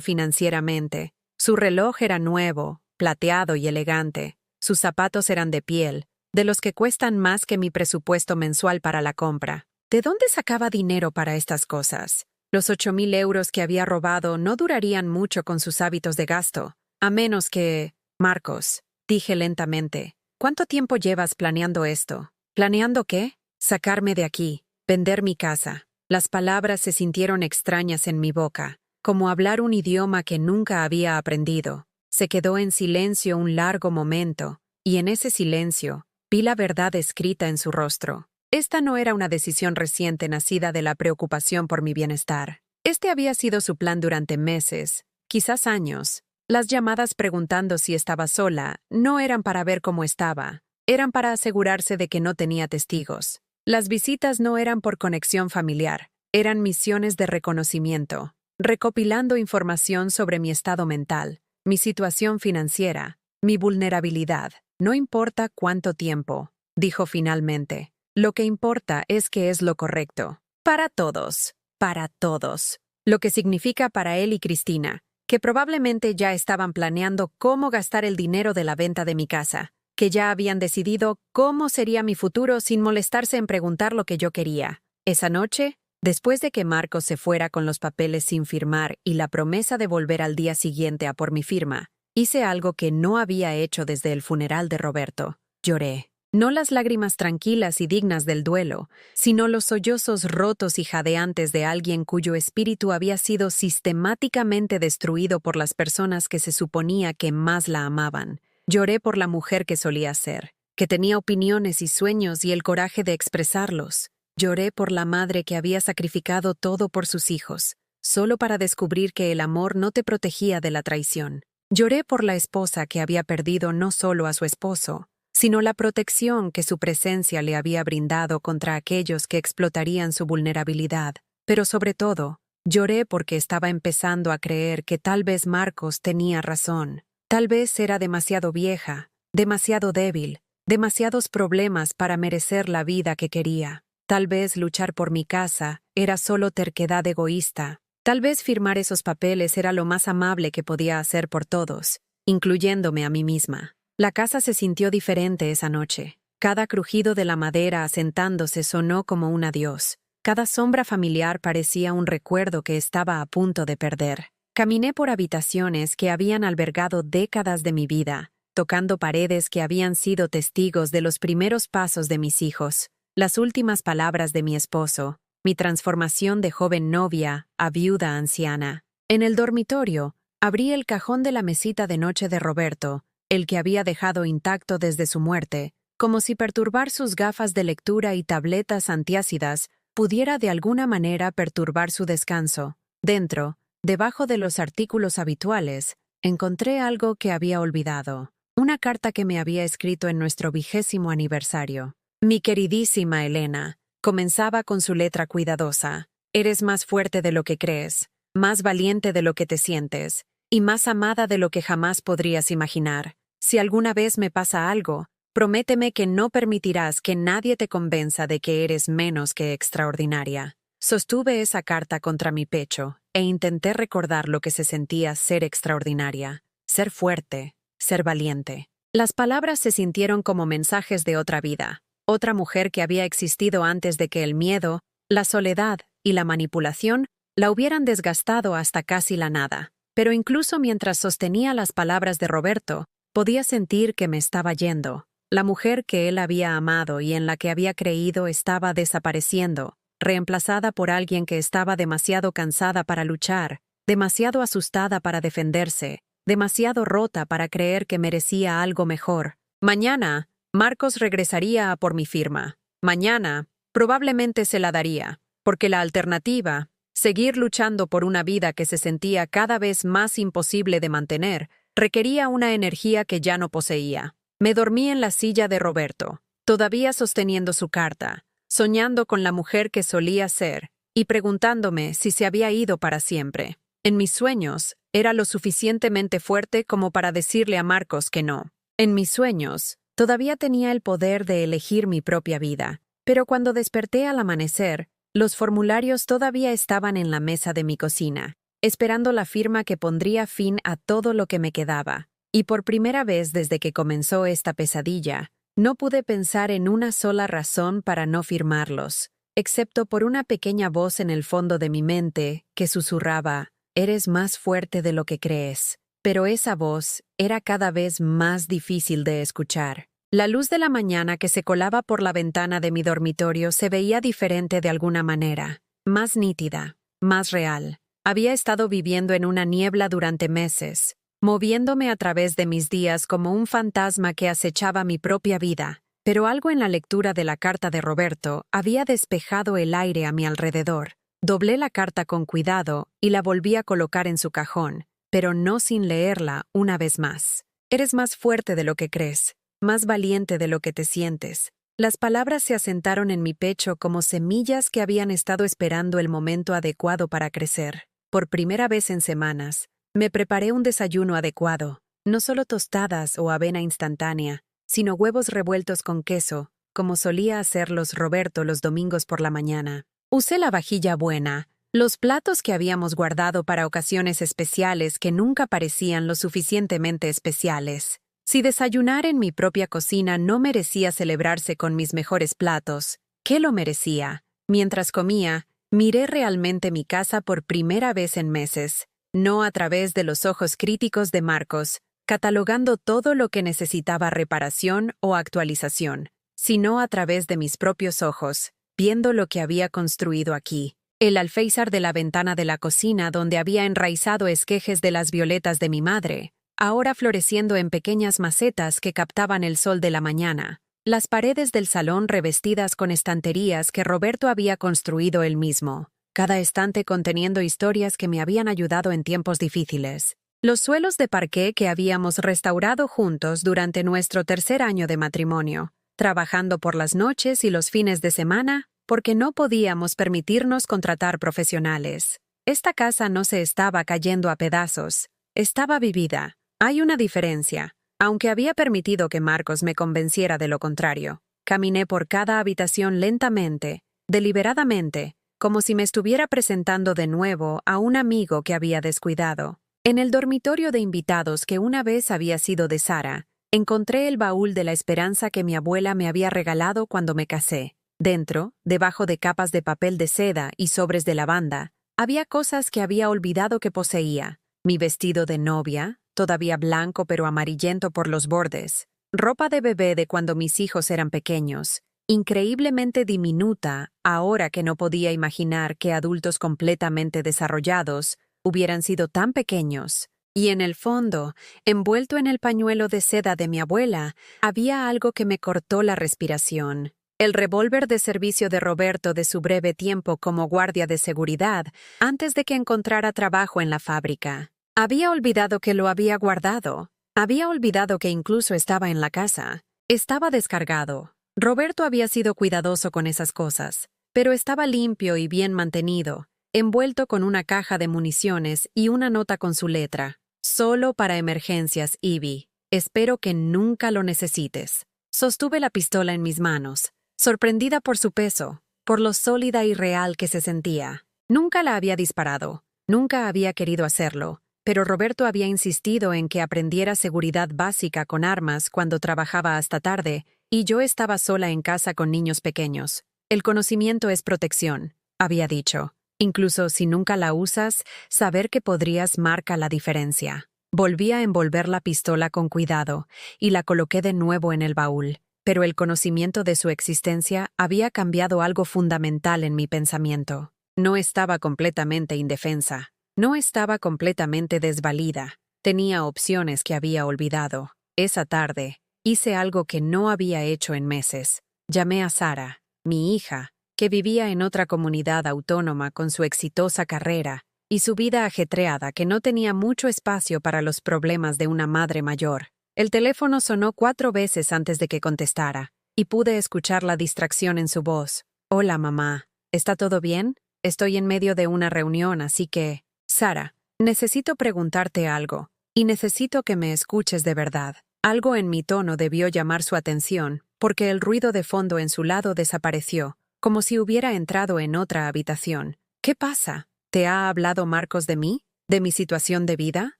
financieramente. Su reloj era nuevo, plateado y elegante. Sus zapatos eran de piel, de los que cuestan más que mi presupuesto mensual para la compra. ¿De dónde sacaba dinero para estas cosas? Los 8.000 euros que había robado no durarían mucho con sus hábitos de gasto, a menos que... Marcos, dije lentamente, ¿cuánto tiempo llevas planeando esto? ¿Planeando qué? Sacarme de aquí, vender mi casa. Las palabras se sintieron extrañas en mi boca, como hablar un idioma que nunca había aprendido. Se quedó en silencio un largo momento, y en ese silencio, vi la verdad escrita en su rostro. Esta no era una decisión reciente nacida de la preocupación por mi bienestar. Este había sido su plan durante meses, quizás años. Las llamadas preguntando si estaba sola no eran para ver cómo estaba, eran para asegurarse de que no tenía testigos. Las visitas no eran por conexión familiar, eran misiones de reconocimiento, recopilando información sobre mi estado mental, mi situación financiera, mi vulnerabilidad. No importa cuánto tiempo, dijo finalmente. Lo que importa es que es lo correcto. Para todos. Para todos. Lo que significa para él y Cristina, que probablemente ya estaban planeando cómo gastar el dinero de la venta de mi casa, que ya habían decidido cómo sería mi futuro sin molestarse en preguntar lo que yo quería. Esa noche, después de que Marcos se fuera con los papeles sin firmar y la promesa de volver al día siguiente a por mi firma, hice algo que no había hecho desde el funeral de Roberto. Lloré. No las lágrimas tranquilas y dignas del duelo, sino los sollozos rotos y jadeantes de alguien cuyo espíritu había sido sistemáticamente destruido por las personas que se suponía que más la amaban. Lloré por la mujer que solía ser, que tenía opiniones y sueños y el coraje de expresarlos. Lloré por la madre que había sacrificado todo por sus hijos, solo para descubrir que el amor no te protegía de la traición. Lloré por la esposa que había perdido no solo a su esposo, sino la protección que su presencia le había brindado contra aquellos que explotarían su vulnerabilidad. Pero sobre todo, lloré porque estaba empezando a creer que tal vez Marcos tenía razón. Tal vez era demasiado vieja, demasiado débil, demasiados problemas para merecer la vida que quería. Tal vez luchar por mi casa era solo terquedad egoísta. Tal vez firmar esos papeles era lo más amable que podía hacer por todos, incluyéndome a mí misma. La casa se sintió diferente esa noche. Cada crujido de la madera asentándose sonó como un adiós. Cada sombra familiar parecía un recuerdo que estaba a punto de perder. Caminé por habitaciones que habían albergado décadas de mi vida, tocando paredes que habían sido testigos de los primeros pasos de mis hijos, las últimas palabras de mi esposo, mi transformación de joven novia a viuda anciana. En el dormitorio, abrí el cajón de la mesita de noche de Roberto, el que había dejado intacto desde su muerte, como si perturbar sus gafas de lectura y tabletas antiácidas pudiera de alguna manera perturbar su descanso. Dentro, debajo de los artículos habituales, encontré algo que había olvidado. Una carta que me había escrito en nuestro 20º aniversario. Mi queridísima Elena, comenzaba con su letra cuidadosa. Eres más fuerte de lo que crees, más valiente de lo que te sientes, y más amada de lo que jamás podrías imaginar. Si alguna vez me pasa algo, prométeme que no permitirás que nadie te convenza de que eres menos que extraordinaria. Sostuve esa carta contra mi pecho e intenté recordar lo que se sentía ser extraordinaria, ser fuerte, ser valiente. Las palabras se sintieron como mensajes de otra vida, otra mujer que había existido antes de que el miedo, la soledad y la manipulación la hubieran desgastado hasta casi la nada. Pero incluso mientras sostenía las palabras de Roberto, podía sentir que me estaba yendo. La mujer que él había amado y en la que había creído estaba desapareciendo, reemplazada por alguien que estaba demasiado cansada para luchar, demasiado asustada para defenderse, demasiado rota para creer que merecía algo mejor. Mañana, Marcos regresaría a por mi firma. Mañana, probablemente se la daría, porque la alternativa, seguir luchando por una vida que se sentía cada vez más imposible de mantener, requería una energía que ya no poseía. Me dormí en la silla de Roberto, todavía sosteniendo su carta, soñando con la mujer que solía ser y preguntándome si se había ido para siempre. En mis sueños, era lo suficientemente fuerte como para decirle a Marcos que no. En mis sueños, todavía tenía el poder de elegir mi propia vida, pero cuando desperté al amanecer, los formularios todavía estaban en la mesa de mi cocina, esperando la firma que pondría fin a todo lo que me quedaba. Y por primera vez desde que comenzó esta pesadilla, no pude pensar en una sola razón para no firmarlos, excepto por una pequeña voz en el fondo de mi mente que susurraba, «Eres más fuerte de lo que crees». Pero esa voz era cada vez más difícil de escuchar. La luz de la mañana que se colaba por la ventana de mi dormitorio se veía diferente de alguna manera, más nítida, más real. Había estado viviendo en una niebla durante meses, moviéndome a través de mis días como un fantasma que acechaba mi propia vida, pero algo en la lectura de la carta de Roberto había despejado el aire a mi alrededor. Doblé la carta con cuidado y la volví a colocar en su cajón, pero no sin leerla una vez más. Eres más fuerte de lo que crees, más valiente de lo que te sientes. Las palabras se asentaron en mi pecho como semillas que habían estado esperando el momento adecuado para crecer. Por primera vez en semanas, me preparé un desayuno adecuado, no solo tostadas o avena instantánea, sino huevos revueltos con queso, como solía hacerlos Roberto los domingos por la mañana. Usé la vajilla buena, los platos que habíamos guardado para ocasiones especiales que nunca parecían lo suficientemente especiales. Si desayunar en mi propia cocina no merecía celebrarse con mis mejores platos, ¿qué lo merecía? Mientras comía, miré realmente mi casa por primera vez en meses, no a través de los ojos críticos de Marcos, catalogando todo lo que necesitaba reparación o actualización, sino a través de mis propios ojos, viendo lo que había construido aquí. El alféizar de la ventana de la cocina donde había enraizado esquejes de las violetas de mi madre, ahora floreciendo en pequeñas macetas que captaban el sol de la mañana. Las paredes del salón revestidas con estanterías que Roberto había construido él mismo, cada estante conteniendo historias que me habían ayudado en tiempos difíciles. Los suelos de parqué que habíamos restaurado juntos durante nuestro tercer año de matrimonio, trabajando por las noches y los fines de semana, porque no podíamos permitirnos contratar profesionales. Esta casa no se estaba cayendo a pedazos, estaba vivida. Hay una diferencia. Aunque había permitido que Marcos me convenciera de lo contrario, caminé por cada habitación lentamente, deliberadamente, como si me estuviera presentando de nuevo a un amigo que había descuidado. En el dormitorio de invitados que una vez había sido de Sara, encontré el baúl de la esperanza que mi abuela me había regalado cuando me casé. Dentro, debajo de capas de papel de seda y sobres de lavanda, había cosas que había olvidado que poseía. Mi vestido de novia, todavía blanco pero amarillento por los bordes, ropa de bebé de cuando mis hijos eran pequeños, increíblemente diminuta ahora que no podía imaginar que adultos completamente desarrollados hubieran sido tan pequeños. Y en el fondo, envuelto en el pañuelo de seda de mi abuela, había algo que me cortó la respiración. El revólver de servicio de Roberto de su breve tiempo como guardia de seguridad antes de que encontrara trabajo en la fábrica. Había olvidado que lo había guardado. Había olvidado que incluso estaba en la casa. Estaba descargado. Roberto había sido cuidadoso con esas cosas, pero estaba limpio y bien mantenido, envuelto con una caja de municiones y una nota con su letra. Solo para emergencias, Ivy. Espero que nunca lo necesites. Sostuve la pistola en mis manos, sorprendida por su peso, por lo sólida y real que se sentía. Nunca la había disparado, nunca había querido hacerlo, pero Roberto había insistido en que aprendiera seguridad básica con armas cuando trabajaba hasta tarde, y yo estaba sola en casa con niños pequeños. El conocimiento es protección, había dicho. Incluso si nunca la usas, saber que podrías marca la diferencia. Volví a envolver la pistola con cuidado y la coloqué de nuevo en el baúl, pero el conocimiento de su existencia había cambiado algo fundamental en mi pensamiento. No estaba completamente indefensa. No estaba completamente desvalida. Tenía opciones que había olvidado. Esa tarde, hice algo que no había hecho en meses. Llamé a Sara, mi hija, que vivía en otra comunidad autónoma con su exitosa carrera y su vida ajetreada que no tenía mucho espacio para los problemas de una madre mayor. El teléfono sonó 4 veces antes de que contestara, y pude escuchar la distracción en su voz. «Hola, mamá. ¿Está todo bien? Estoy en medio de una reunión, así que...» «Sara, necesito preguntarte algo, y necesito que me escuches de verdad». Algo en mi tono debió llamar su atención, porque el ruido de fondo en su lado desapareció, como si hubiera entrado en otra habitación. «¿Qué pasa? ¿Te ha hablado Marcos de mí? ¿De mi situación de vida?»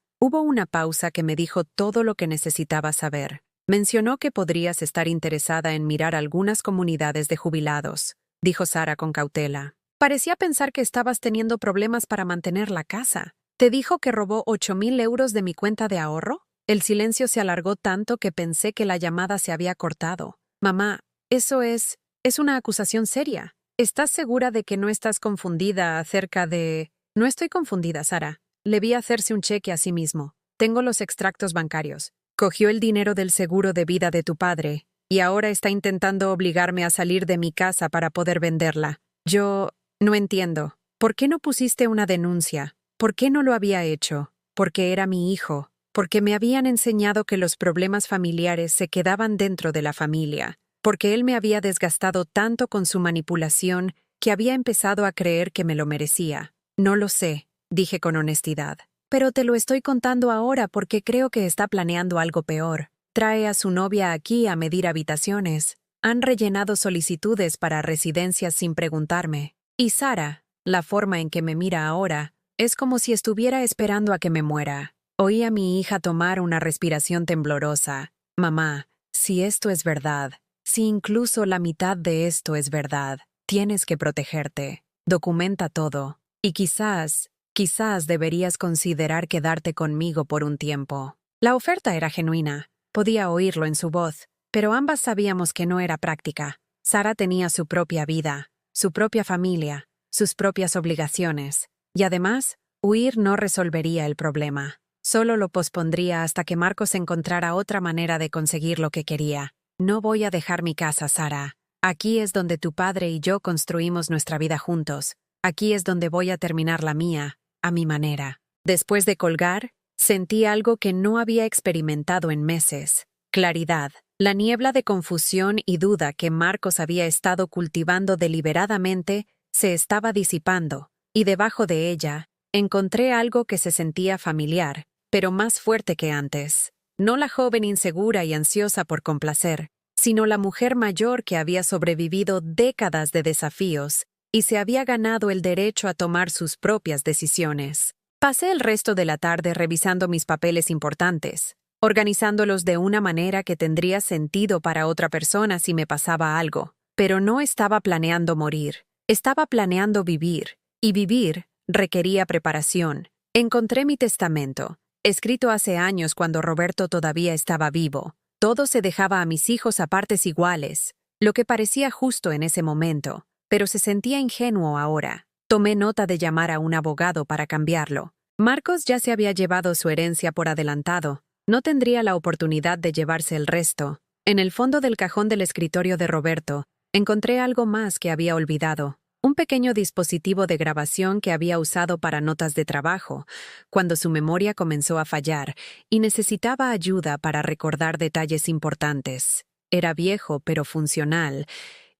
Hubo una pausa que me dijo todo lo que necesitaba saber. Mencionó que podrías estar interesada en mirar algunas comunidades de jubilados, dijo Sara con cautela. Parecía pensar que estabas teniendo problemas para mantener la casa. ¿Te dijo que robó 8.000 euros de mi cuenta de ahorro? El silencio se alargó tanto que pensé que la llamada se había cortado. Mamá, eso es una acusación seria. ¿Estás segura de que no estás confundida acerca de...? No estoy confundida, Sara. Le vi hacerse un cheque a sí mismo. Tengo los extractos bancarios. Cogió el dinero del seguro de vida de tu padre y ahora está intentando obligarme a salir de mi casa para poder venderla. Yo no entiendo. ¿Por qué no pusiste una denuncia? ¿Por qué no lo había hecho? Porque era mi hijo. Porque me habían enseñado que los problemas familiares se quedaban dentro de la familia. Porque él me había desgastado tanto con su manipulación que había empezado a creer que me lo merecía. No lo sé, dije con honestidad. Pero te lo estoy contando ahora porque creo que está planeando algo peor. Trae a su novia aquí a medir habitaciones. Han rellenado solicitudes para residencias sin preguntarme. Y Sara, la forma en que me mira ahora, es como si estuviera esperando a que me muera. Oí a mi hija tomar una respiración temblorosa. Mamá, si esto es verdad, si incluso la mitad de esto es verdad, tienes que protegerte. Documenta todo. Y quizás deberías considerar quedarte conmigo por un tiempo. La oferta era genuina. Podía oírlo en su voz, pero ambas sabíamos que no era práctica. Sara tenía su propia vida, su propia familia, sus propias obligaciones. Y además, huir no resolvería el problema. Solo lo pospondría hasta que Marcos encontrara otra manera de conseguir lo que quería. No voy a dejar mi casa, Sara. Aquí es donde tu padre y yo construimos nuestra vida juntos. Aquí es donde voy a terminar la mía, a mi manera. Después de colgar, sentí algo que no había experimentado en meses. Claridad. La niebla de confusión y duda que Marcos había estado cultivando deliberadamente se estaba disipando, y debajo de ella, encontré algo que se sentía familiar, pero más fuerte que antes. No la joven insegura y ansiosa por complacer, sino la mujer mayor que había sobrevivido décadas de desafíos y se había ganado el derecho a tomar sus propias decisiones. Pasé el resto de la tarde revisando mis papeles importantes, organizándolos de una manera que tendría sentido para otra persona si me pasaba algo. Pero no estaba planeando morir, estaba planeando vivir, y vivir requería preparación. Encontré mi testamento, escrito hace años cuando Roberto todavía estaba vivo. Todo se dejaba a mis hijos a partes iguales, lo que parecía justo en ese momento, pero se sentía ingenuo ahora. Tomé nota de llamar a un abogado para cambiarlo. Marcos ya se había llevado su herencia por adelantado. No tendría la oportunidad de llevarse el resto. En el fondo del cajón del escritorio de Roberto, encontré algo más que había olvidado. Un pequeño dispositivo de grabación que había usado para notas de trabajo, cuando su memoria comenzó a fallar y necesitaba ayuda para recordar detalles importantes. Era viejo pero funcional,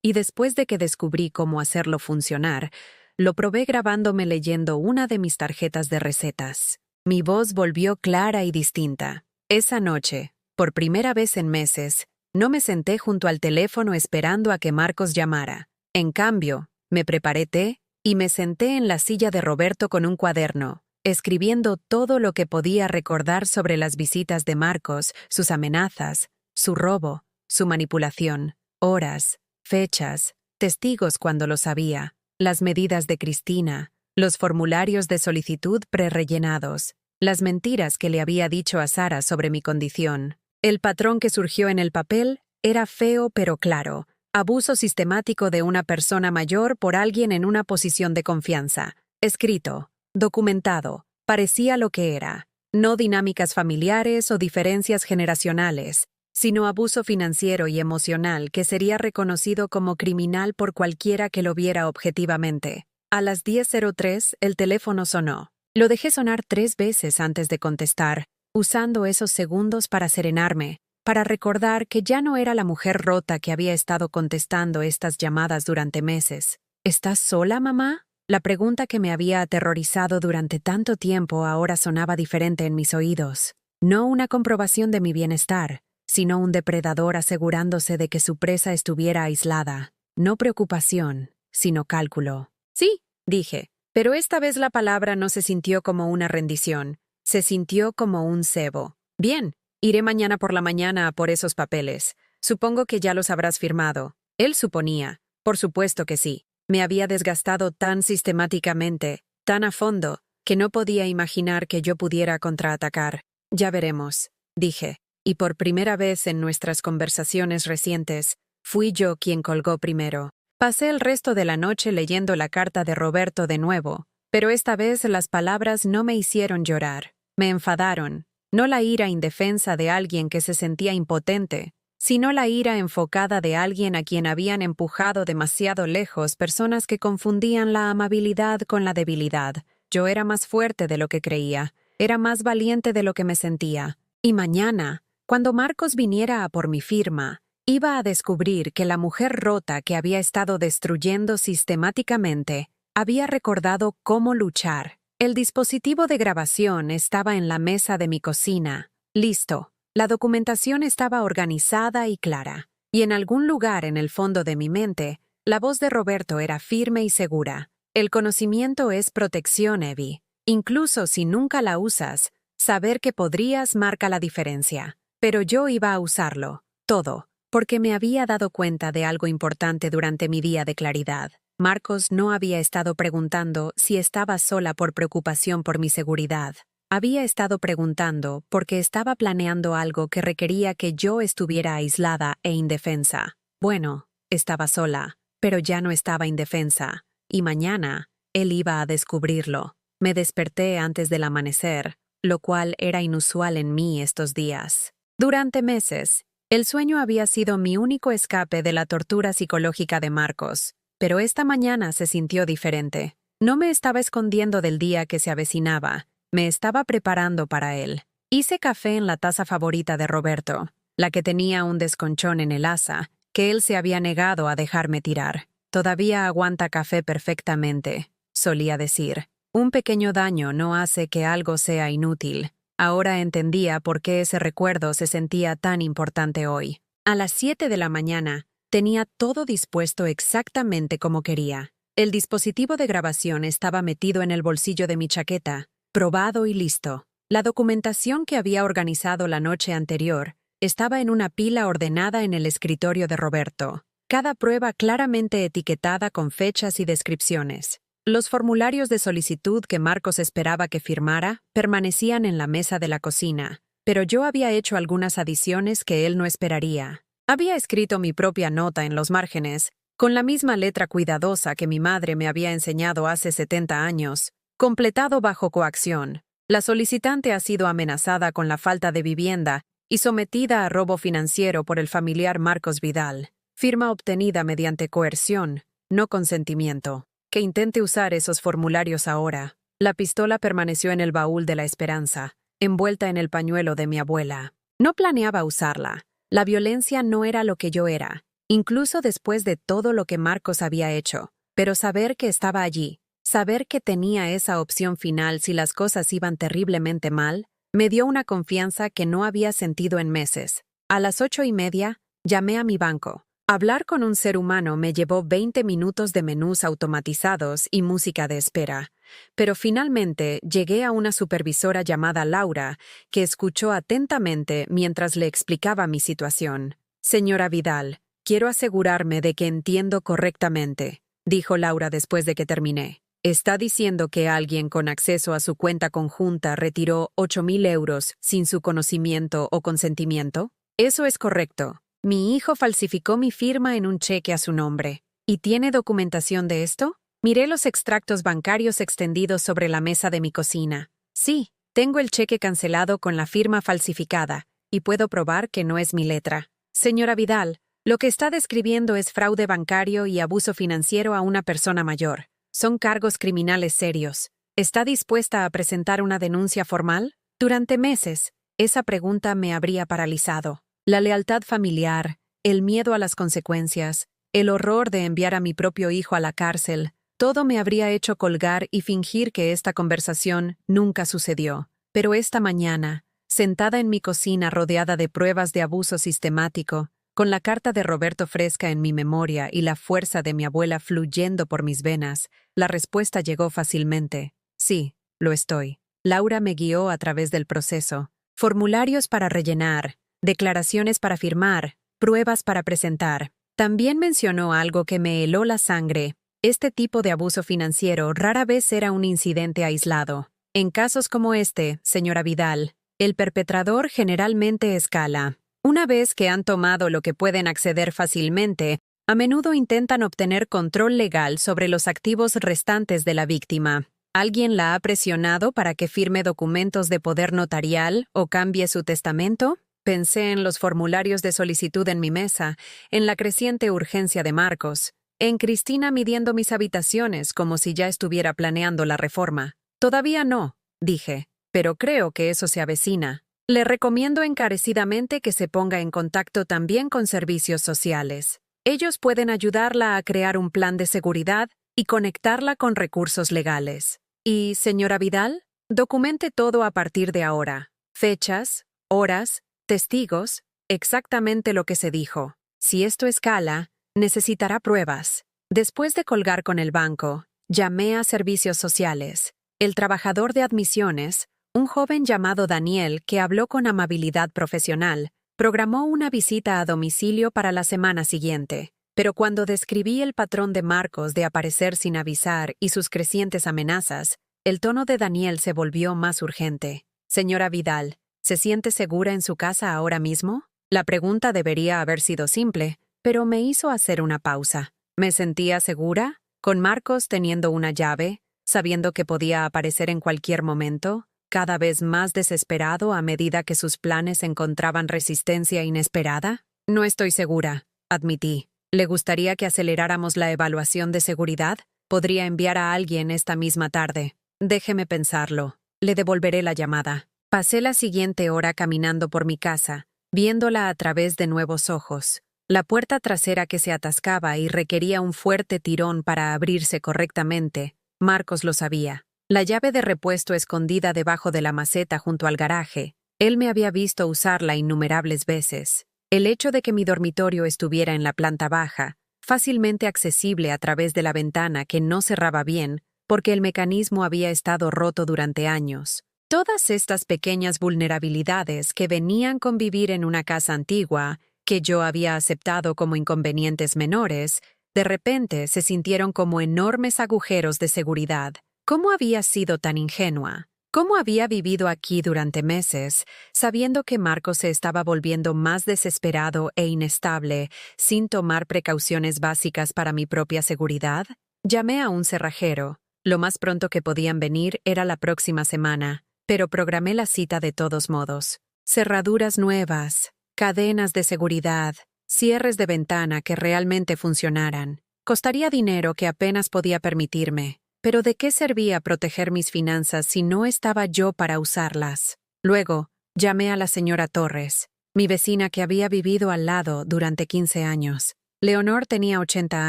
y después de que descubrí cómo hacerlo funcionar, lo probé grabándome leyendo una de mis tarjetas de recetas. Mi voz volvió clara y distinta. Esa noche, por primera vez en meses, no me senté junto al teléfono esperando a que Marcos llamara. En cambio, me preparé té y me senté en la silla de Roberto con un cuaderno, escribiendo todo lo que podía recordar sobre las visitas de Marcos, sus amenazas, su robo, su manipulación, horas, fechas, testigos cuando lo sabía, las medidas de Cristina, los formularios de solicitud prerellenados, las mentiras que le había dicho a Sara sobre mi condición. El patrón que surgió en el papel era feo pero claro. Abuso sistemático de una persona mayor por alguien en una posición de confianza. Escrito, documentado, parecía lo que era. No dinámicas familiares o diferencias generacionales, sino abuso financiero y emocional que sería reconocido como criminal por cualquiera que lo viera objetivamente. A las 10:03 el teléfono sonó. Lo dejé sonar 3 veces antes de contestar, usando esos segundos para serenarme, para recordar que ya no era la mujer rota que había estado contestando estas llamadas durante meses. ¿Estás sola, mamá? La pregunta que me había aterrorizado durante tanto tiempo ahora sonaba diferente en mis oídos. No una comprobación de mi bienestar, sino un depredador asegurándose de que su presa estuviera aislada. No preocupación, sino cálculo. Sí, dije, pero esta vez la palabra no se sintió como una rendición, se sintió como un cebo. Bien. Iré mañana por la mañana a por esos papeles. Supongo que ya los habrás firmado. Él suponía. Por supuesto que sí. Me había desgastado tan sistemáticamente, tan a fondo, que no podía imaginar que yo pudiera contraatacar. Ya veremos, dije. Y por primera vez en nuestras conversaciones recientes, fui yo quien colgó primero. Pasé el resto de la noche leyendo la carta de Roberto de nuevo, pero esta vez las palabras no me hicieron llorar. Me enfadaron. No la ira indefensa de alguien que se sentía impotente, sino la ira enfocada de alguien a quien habían empujado demasiado lejos personas que confundían la amabilidad con la debilidad. Yo era más fuerte de lo que creía, era más valiente de lo que me sentía. Y mañana, cuando Marcos viniera a por mi firma, iba a descubrir que la mujer rota que había estado destruyendo sistemáticamente había recordado cómo luchar. El dispositivo de grabación estaba en la mesa de mi cocina. Listo. La documentación estaba organizada y clara. Y en algún lugar en el fondo de mi mente, la voz de Roberto era firme y segura. El conocimiento es protección, Evie. Incluso si nunca la usas, saber que podrías marca la diferencia. Pero yo iba a usarlo. Todo. Porque me había dado cuenta de algo importante durante mi día de claridad. Marcos no había estado preguntando si estaba sola por preocupación por mi seguridad. Había estado preguntando porque estaba planeando algo que requería que yo estuviera aislada e indefensa. Bueno, estaba sola, pero ya no estaba indefensa. Y mañana, él iba a descubrirlo. Me desperté antes del amanecer, lo cual era inusual en mí estos días. Durante meses, el sueño había sido mi único escape de la tortura psicológica de Marcos, pero esta mañana se sintió diferente. No me estaba escondiendo del día que se avecinaba, me estaba preparando para él. Hice café en la taza favorita de Roberto, la que tenía un desconchón en el asa, que él se había negado a dejarme tirar. Todavía aguanta café perfectamente, solía decir. Un pequeño daño no hace que algo sea inútil. Ahora entendía por qué ese recuerdo se sentía tan importante hoy. A las 7 de la mañana, tenía todo dispuesto exactamente como quería. El dispositivo de grabación estaba metido en el bolsillo de mi chaqueta, probado y listo. La documentación que había organizado la noche anterior estaba en una pila ordenada en el escritorio de Roberto, cada prueba claramente etiquetada con fechas y descripciones. Los formularios de solicitud que Marcos esperaba que firmara permanecían en la mesa de la cocina, pero yo había hecho algunas adiciones que él no esperaría. Había escrito mi propia nota en los márgenes, con la misma letra cuidadosa que mi madre me había enseñado hace 70 años, completado bajo coacción. La solicitante ha sido amenazada con la falta de vivienda y sometida a robo financiero por el familiar Marcos Vidal. Firma obtenida mediante coerción, no consentimiento. Que intente usar esos formularios ahora. La pistola permaneció en el baúl de la esperanza, envuelta en el pañuelo de mi abuela. No planeaba usarla. La violencia no era lo que yo era, incluso después de todo lo que Marcos había hecho. Pero saber que estaba allí, saber que tenía esa opción final si las cosas iban terriblemente mal, me dio una confianza que no había sentido en meses. A las 8:30, llamé a mi banco. Hablar con un ser humano me llevó 20 minutos de menús automatizados y música de espera, pero finalmente llegué a una supervisora llamada Laura, que escuchó atentamente mientras le explicaba mi situación. Señora Vidal, quiero asegurarme de que entiendo correctamente, dijo Laura después de que terminé. ¿Está diciendo que alguien con acceso a su cuenta conjunta retiró 8.000 euros sin su conocimiento o consentimiento? Eso es correcto. Mi hijo falsificó mi firma en un cheque a su nombre. ¿Y tiene documentación de esto? Miré los extractos bancarios extendidos sobre la mesa de mi cocina. Sí, tengo el cheque cancelado con la firma falsificada, y puedo probar que no es mi letra. Señora Vidal, lo que está describiendo es fraude bancario y abuso financiero a una persona mayor. Son cargos criminales serios. ¿Está dispuesta a presentar una denuncia formal? Durante meses, esa pregunta me habría paralizado. La lealtad familiar, el miedo a las consecuencias, el horror de enviar a mi propio hijo a la cárcel, todo me habría hecho colgar y fingir que esta conversación nunca sucedió. Pero esta mañana, sentada en mi cocina rodeada de pruebas de abuso sistemático, con la carta de Roberto fresca en mi memoria y la fuerza de mi abuela fluyendo por mis venas, la respuesta llegó fácilmente. Sí, lo estoy. Laura me guió a través del proceso. Formularios para rellenar, declaraciones para firmar, pruebas para presentar. También mencionó algo que me heló la sangre. Este tipo de abuso financiero rara vez era un incidente aislado. En casos como este, señora Vidal, el perpetrador generalmente escala. Una vez que han tomado lo que pueden acceder fácilmente, a menudo intentan obtener control legal sobre los activos restantes de la víctima. ¿Alguien la ha presionado para que firme documentos de poder notarial o cambie su testamento? Pensé en los formularios de solicitud en mi mesa, en la creciente urgencia de Marcos, en Cristina midiendo mis habitaciones como si ya estuviera planeando la reforma. Todavía no, dije, pero creo que eso se avecina. Le recomiendo encarecidamente que se ponga en contacto también con servicios sociales. Ellos pueden ayudarla a crear un plan de seguridad y conectarla con recursos legales. Y, señora Vidal, documente todo a partir de ahora. Fechas, horas, testigos, exactamente lo que se dijo. Si esto escala, necesitará pruebas. Después de colgar con el banco, llamé a servicios sociales. El trabajador de admisiones, un joven llamado Daniel que habló con amabilidad profesional, programó una visita a domicilio para la semana siguiente. Pero cuando describí el patrón de Marcos de aparecer sin avisar y sus crecientes amenazas, el tono de Daniel se volvió más urgente. Señora Vidal, ¿se siente segura en su casa ahora mismo? La pregunta debería haber sido simple, pero me hizo hacer una pausa. ¿Me sentía segura? ¿Con Marcos teniendo una llave, sabiendo que podía aparecer en cualquier momento? cada vez más desesperado a medida que sus planes encontraban resistencia inesperada? No estoy segura, admití. ¿Le gustaría que aceleráramos la evaluación de seguridad? Podría enviar a alguien esta misma tarde. Déjeme pensarlo. Le devolveré la llamada. Pasé la siguiente hora caminando por mi casa, viéndola a través de nuevos ojos. La puerta trasera que se atascaba y requería un fuerte tirón para abrirse correctamente. Marcos lo sabía. La llave de repuesto escondida debajo de la maceta junto al garaje. Él me había visto usarla innumerables veces. El hecho de que mi dormitorio estuviera en la planta baja, fácilmente accesible a través de la ventana que no cerraba bien, porque el mecanismo había estado roto durante años. Todas estas pequeñas vulnerabilidades que venían con vivir en una casa antigua, que yo había aceptado como inconvenientes menores, de repente se sintieron como enormes agujeros de seguridad. ¿Cómo había sido tan ingenua? ¿Cómo había vivido aquí durante meses, sabiendo que Marcos se estaba volviendo más desesperado e inestable, sin tomar precauciones básicas para mi propia seguridad? Llamé a un cerrajero. Lo más pronto que podían venir era la próxima semana, pero programé la cita de todos modos. Cerraduras nuevas, cadenas de seguridad, cierres de ventana que realmente funcionaran. Costaría dinero que apenas podía permitirme, pero ¿de qué servía proteger mis finanzas si no estaba yo para usarlas? Luego, llamé a la señora Torres, mi vecina que había vivido al lado durante 15 años. Leonor tenía 80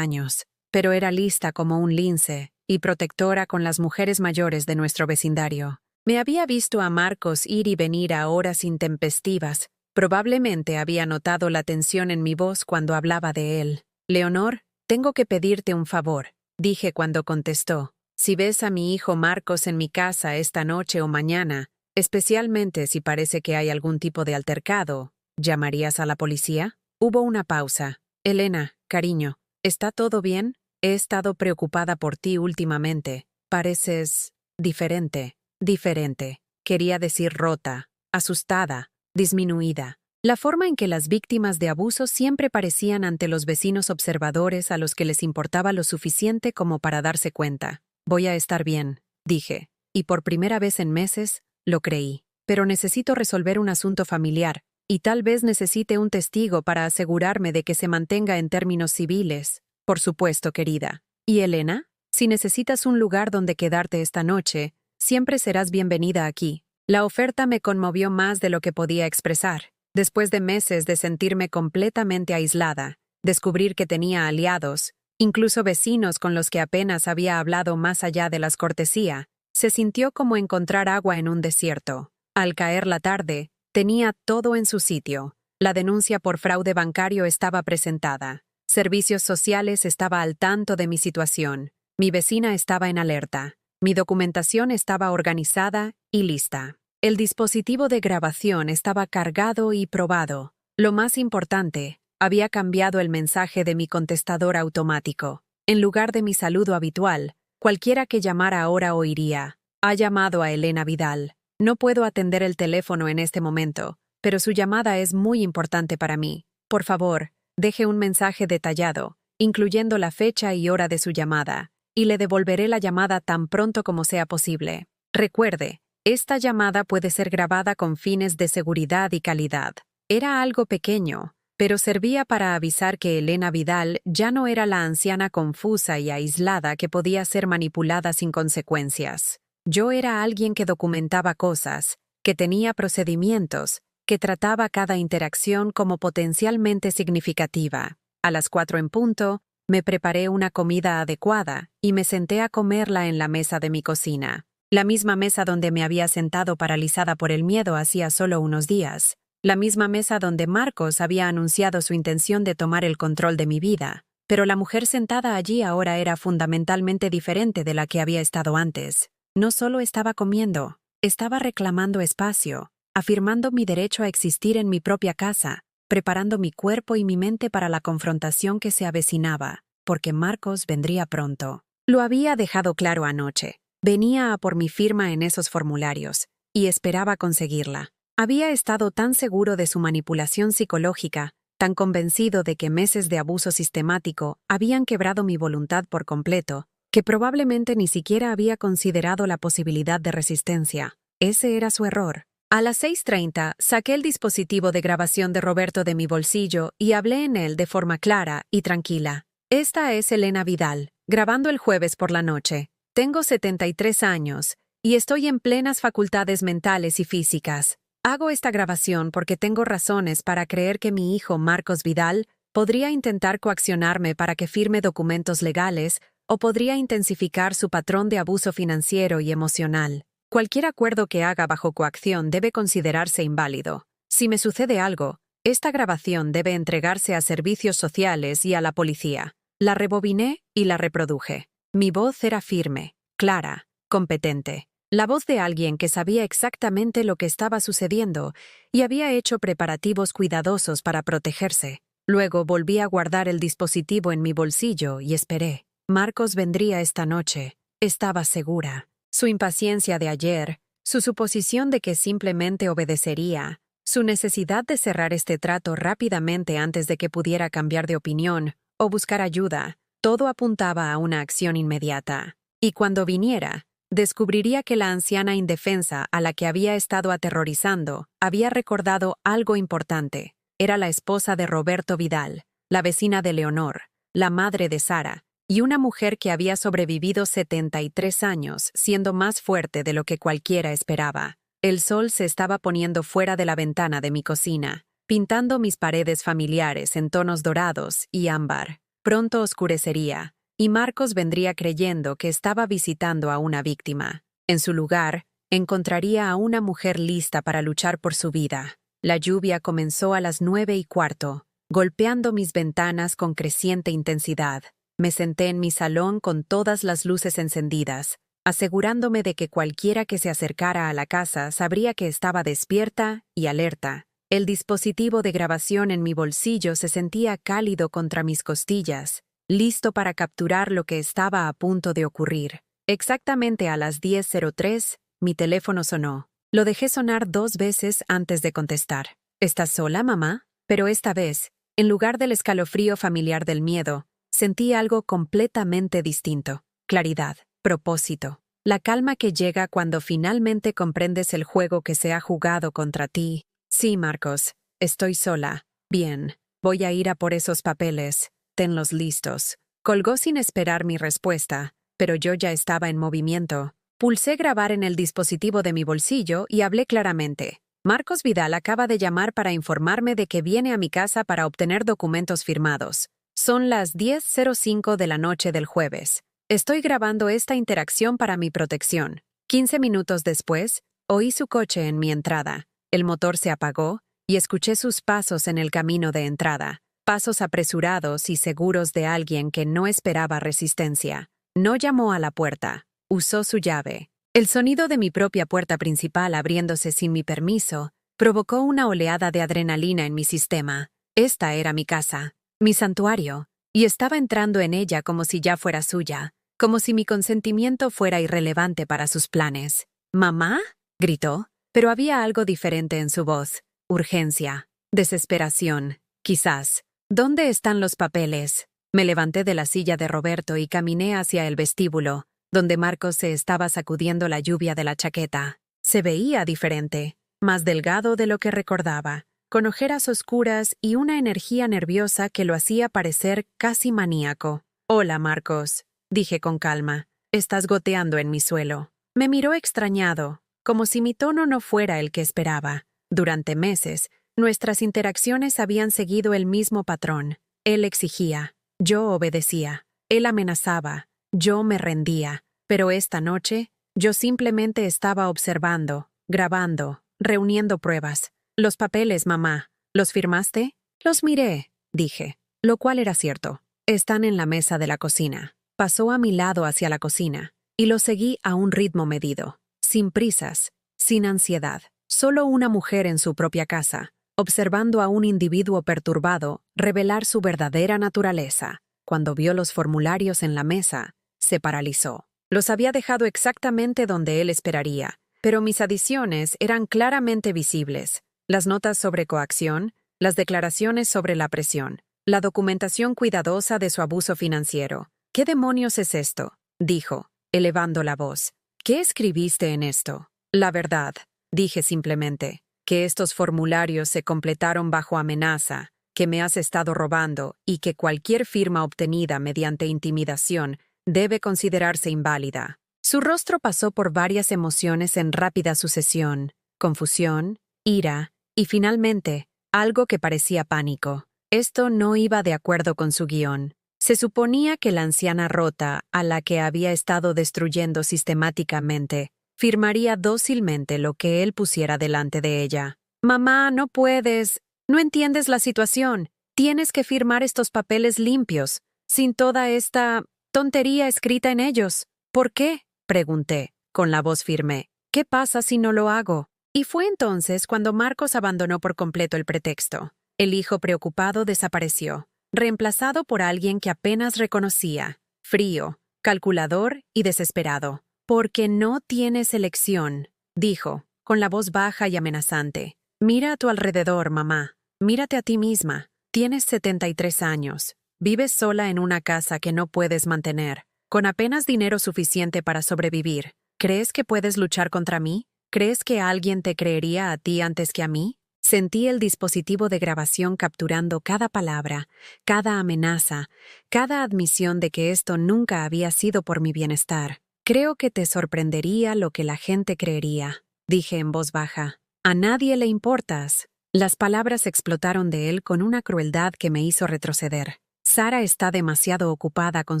años, pero era lista como un lince y protectora con las mujeres mayores de nuestro vecindario. Me había visto a Marcos ir y venir a horas intempestivas. Probablemente había notado la tensión en mi voz cuando hablaba de él. «Leonor, tengo que pedirte un favor», dije cuando contestó. «Si ves a mi hijo Marcos en mi casa esta noche o mañana, especialmente si parece que hay algún tipo de altercado, ¿llamarías a la policía?» Hubo una pausa. «Elena, cariño, ¿está todo bien? He estado preocupada por ti últimamente. Pareces diferente». Diferente. Quería decir rota, asustada, disminuida. La forma en que las víctimas de abuso siempre parecían ante los vecinos observadores a los que les importaba lo suficiente como para darse cuenta. «Voy a estar bien», dije, y por primera vez en meses, lo creí. «Pero necesito resolver un asunto familiar, y tal vez necesite un testigo para asegurarme de que se mantenga en términos civiles». «Por supuesto, querida». «¿Y Elena? Si necesitas un lugar donde quedarte esta noche, siempre serás bienvenida aquí». La oferta me conmovió más de lo que podía expresar. Después de meses de sentirme completamente aislada, descubrir que tenía aliados, incluso vecinos con los que apenas había hablado más allá de las cortesía, se sintió como encontrar agua en un desierto. Al caer la tarde, tenía todo en su sitio. La denuncia por fraude bancario estaba presentada. Servicios sociales estaba al tanto de mi situación. Mi vecina estaba en alerta. Mi documentación estaba organizada y lista. El dispositivo de grabación estaba cargado y probado. Lo más importante, había cambiado el mensaje de mi contestador automático. En lugar de mi saludo habitual, cualquiera que llamara ahora oiría: «Ha llamado a Elena Vidal. No puedo atender el teléfono en este momento, pero su llamada es muy importante para mí. Por favor, deje un mensaje detallado, incluyendo la fecha y hora de su llamada, y le devolveré la llamada tan pronto como sea posible. Recuerde, esta llamada puede ser grabada con fines de seguridad y calidad». Era algo pequeño, pero servía para avisar que Elena Vidal ya no era la anciana confusa y aislada que podía ser manipulada sin consecuencias. Yo era alguien que documentaba cosas, que tenía procedimientos, que trataba cada interacción como potencialmente significativa. A las 4 en punto, me preparé una comida adecuada y me senté a comerla en la mesa de mi cocina. La misma mesa donde me había sentado paralizada por el miedo hacía solo unos días. La misma mesa donde Marcos había anunciado su intención de tomar el control de mi vida. Pero la mujer sentada allí ahora era fundamentalmente diferente de la que había estado antes. No solo estaba comiendo, estaba reclamando espacio, afirmando mi derecho a existir en mi propia casa, preparando mi cuerpo y mi mente para la confrontación que se avecinaba, porque Marcos vendría pronto. Lo había dejado claro anoche. Venía a por mi firma en esos formularios, y esperaba conseguirla. Había estado tan seguro de su manipulación psicológica, tan convencido de que meses de abuso sistemático habían quebrado mi voluntad por completo, que probablemente ni siquiera había considerado la posibilidad de resistencia. Ese era su error. A las 6:30 saqué el dispositivo de grabación de Roberto de mi bolsillo y hablé en él de forma clara y tranquila. Esta es Elena Vidal, grabando el jueves por la noche. Tengo 73 años y estoy en plenas facultades mentales y físicas. Hago esta grabación porque tengo razones para creer que mi hijo Marcos Vidal podría intentar coaccionarme para que firme documentos legales o podría intensificar su patrón de abuso financiero y emocional. Cualquier acuerdo que haga bajo coacción debe considerarse inválido. Si me sucede algo, esta grabación debe entregarse a servicios sociales y a la policía. La rebobiné y la reproduje. Mi voz era firme, clara, competente. La voz de alguien que sabía exactamente lo que estaba sucediendo y había hecho preparativos cuidadosos para protegerse. Luego volví a guardar el dispositivo en mi bolsillo y esperé. Marcos vendría esta noche. Estaba segura. Su impaciencia de ayer, su suposición de que simplemente obedecería, su necesidad de cerrar este trato rápidamente antes de que pudiera cambiar de opinión o buscar ayuda, todo apuntaba a una acción inmediata. Y cuando viniera, descubriría que la anciana indefensa a la que había estado aterrorizando había recordado algo importante. Era la esposa de Roberto Vidal, la vecina de Leonor, la madre de Sara, y una mujer que había sobrevivido 73 años, siendo más fuerte de lo que cualquiera esperaba. El sol se estaba poniendo fuera de la ventana de mi cocina, pintando mis paredes familiares en tonos dorados y ámbar. Pronto oscurecería, y Marcos vendría creyendo que estaba visitando a una víctima. En su lugar, encontraría a una mujer lista para luchar por su vida. La lluvia comenzó a las 9:15, golpeando mis ventanas con creciente intensidad. Me senté en mi salón con todas las luces encendidas, asegurándome de que cualquiera que se acercara a la casa sabría que estaba despierta y alerta. El dispositivo de grabación en mi bolsillo se sentía cálido contra mis costillas, listo para capturar lo que estaba a punto de ocurrir. Exactamente a las 10:03, mi teléfono sonó. Lo dejé sonar 2 veces antes de contestar. ¿Estás sola, mamá? Pero esta vez, en lugar del escalofrío familiar del miedo, sentí algo completamente distinto. Claridad, propósito. La calma que llega cuando finalmente comprendes el juego que se ha jugado contra ti. Sí, Marcos, estoy sola. Bien, voy a ir a por esos papeles. Tenlos listos. Colgó sin esperar mi respuesta, pero yo ya estaba en movimiento. Pulsé grabar en el dispositivo de mi bolsillo y hablé claramente. Marcos Vidal acaba de llamar para informarme de que viene a mi casa para obtener documentos firmados. Son las 10:05 de la noche del jueves. Estoy grabando esta interacción para mi protección. 15 minutos después, oí su coche en mi entrada. El motor se apagó y escuché sus pasos en el camino de entrada. Pasos apresurados y seguros de alguien que no esperaba resistencia. No llamó a la puerta. Usó su llave. El sonido de mi propia puerta principal abriéndose sin mi permiso provocó una oleada de adrenalina en mi sistema. Esta era mi casa. Mi santuario, y estaba entrando en ella como si ya fuera suya, como si mi consentimiento fuera irrelevante para sus planes. ¿Mamá?, gritó, pero había algo diferente en su voz. Urgencia, desesperación, quizás. ¿Dónde están los papeles? Me levanté de la silla de Roberto y caminé hacia el vestíbulo, donde Marcos se estaba sacudiendo la lluvia de la chaqueta. Se veía diferente, más delgado de lo que recordaba, con ojeras oscuras y una energía nerviosa que lo hacía parecer casi maníaco. «Hola, Marcos», dije con calma. «Estás goteando en mi suelo». Me miró extrañado, como si mi tono no fuera el que esperaba. Durante meses, nuestras interacciones habían seguido el mismo patrón. Él exigía, yo obedecía. Él amenazaba, yo me rendía. Pero esta noche, yo simplemente estaba observando, grabando, reuniendo pruebas. «Los papeles, mamá. ¿Los firmaste?» «Los miré», dije, lo cual era cierto. «Están en la mesa de la cocina». Pasó a mi lado hacia la cocina, y lo seguí a un ritmo medido, sin prisas, sin ansiedad. Solo una mujer en su propia casa, observando a un individuo perturbado revelar su verdadera naturaleza. Cuando vio los formularios en la mesa, se paralizó. Los había dejado exactamente donde él esperaría, pero mis adiciones eran claramente visibles. Las notas sobre coacción, las declaraciones sobre la presión, la documentación cuidadosa de su abuso financiero. «¿Qué demonios es esto?», dijo, elevando la voz. «¿Qué escribiste en esto?». La verdad, dije simplemente, que estos formularios se completaron bajo amenaza, que me has estado robando y que cualquier firma obtenida mediante intimidación debe considerarse inválida. Su rostro pasó por varias emociones en rápida sucesión: confusión, ira y finalmente, algo que parecía pánico. Esto no iba de acuerdo con su guión. Se suponía que la anciana rota, a la que había estado destruyendo sistemáticamente, firmaría dócilmente lo que él pusiera delante de ella. «Mamá, no puedes. No entiendes la situación. Tienes que firmar estos papeles limpios, sin toda esta tontería escrita en ellos». «¿Por qué?», pregunté, con la voz firme. «¿Qué pasa si no lo hago?». Y fue entonces cuando Marcos abandonó por completo el pretexto. El hijo preocupado desapareció, reemplazado por alguien que apenas reconocía, frío, calculador y desesperado. «Porque no tienes elección», dijo, con la voz baja y amenazante. «Mira a tu alrededor, mamá. Mírate a ti misma. Tienes 73 años. Vives sola en una casa que no puedes mantener, con apenas dinero suficiente para sobrevivir. ¿Crees que puedes luchar contra mí? ¿Crees que alguien te creería a ti antes que a mí?». Sentí el dispositivo de grabación capturando cada palabra, cada amenaza, cada admisión de que esto nunca había sido por mi bienestar. «Creo que te sorprendería lo que la gente creería», dije en voz baja. «A nadie le importas». Las palabras explotaron de él con una crueldad que me hizo retroceder. Sara está demasiado ocupada con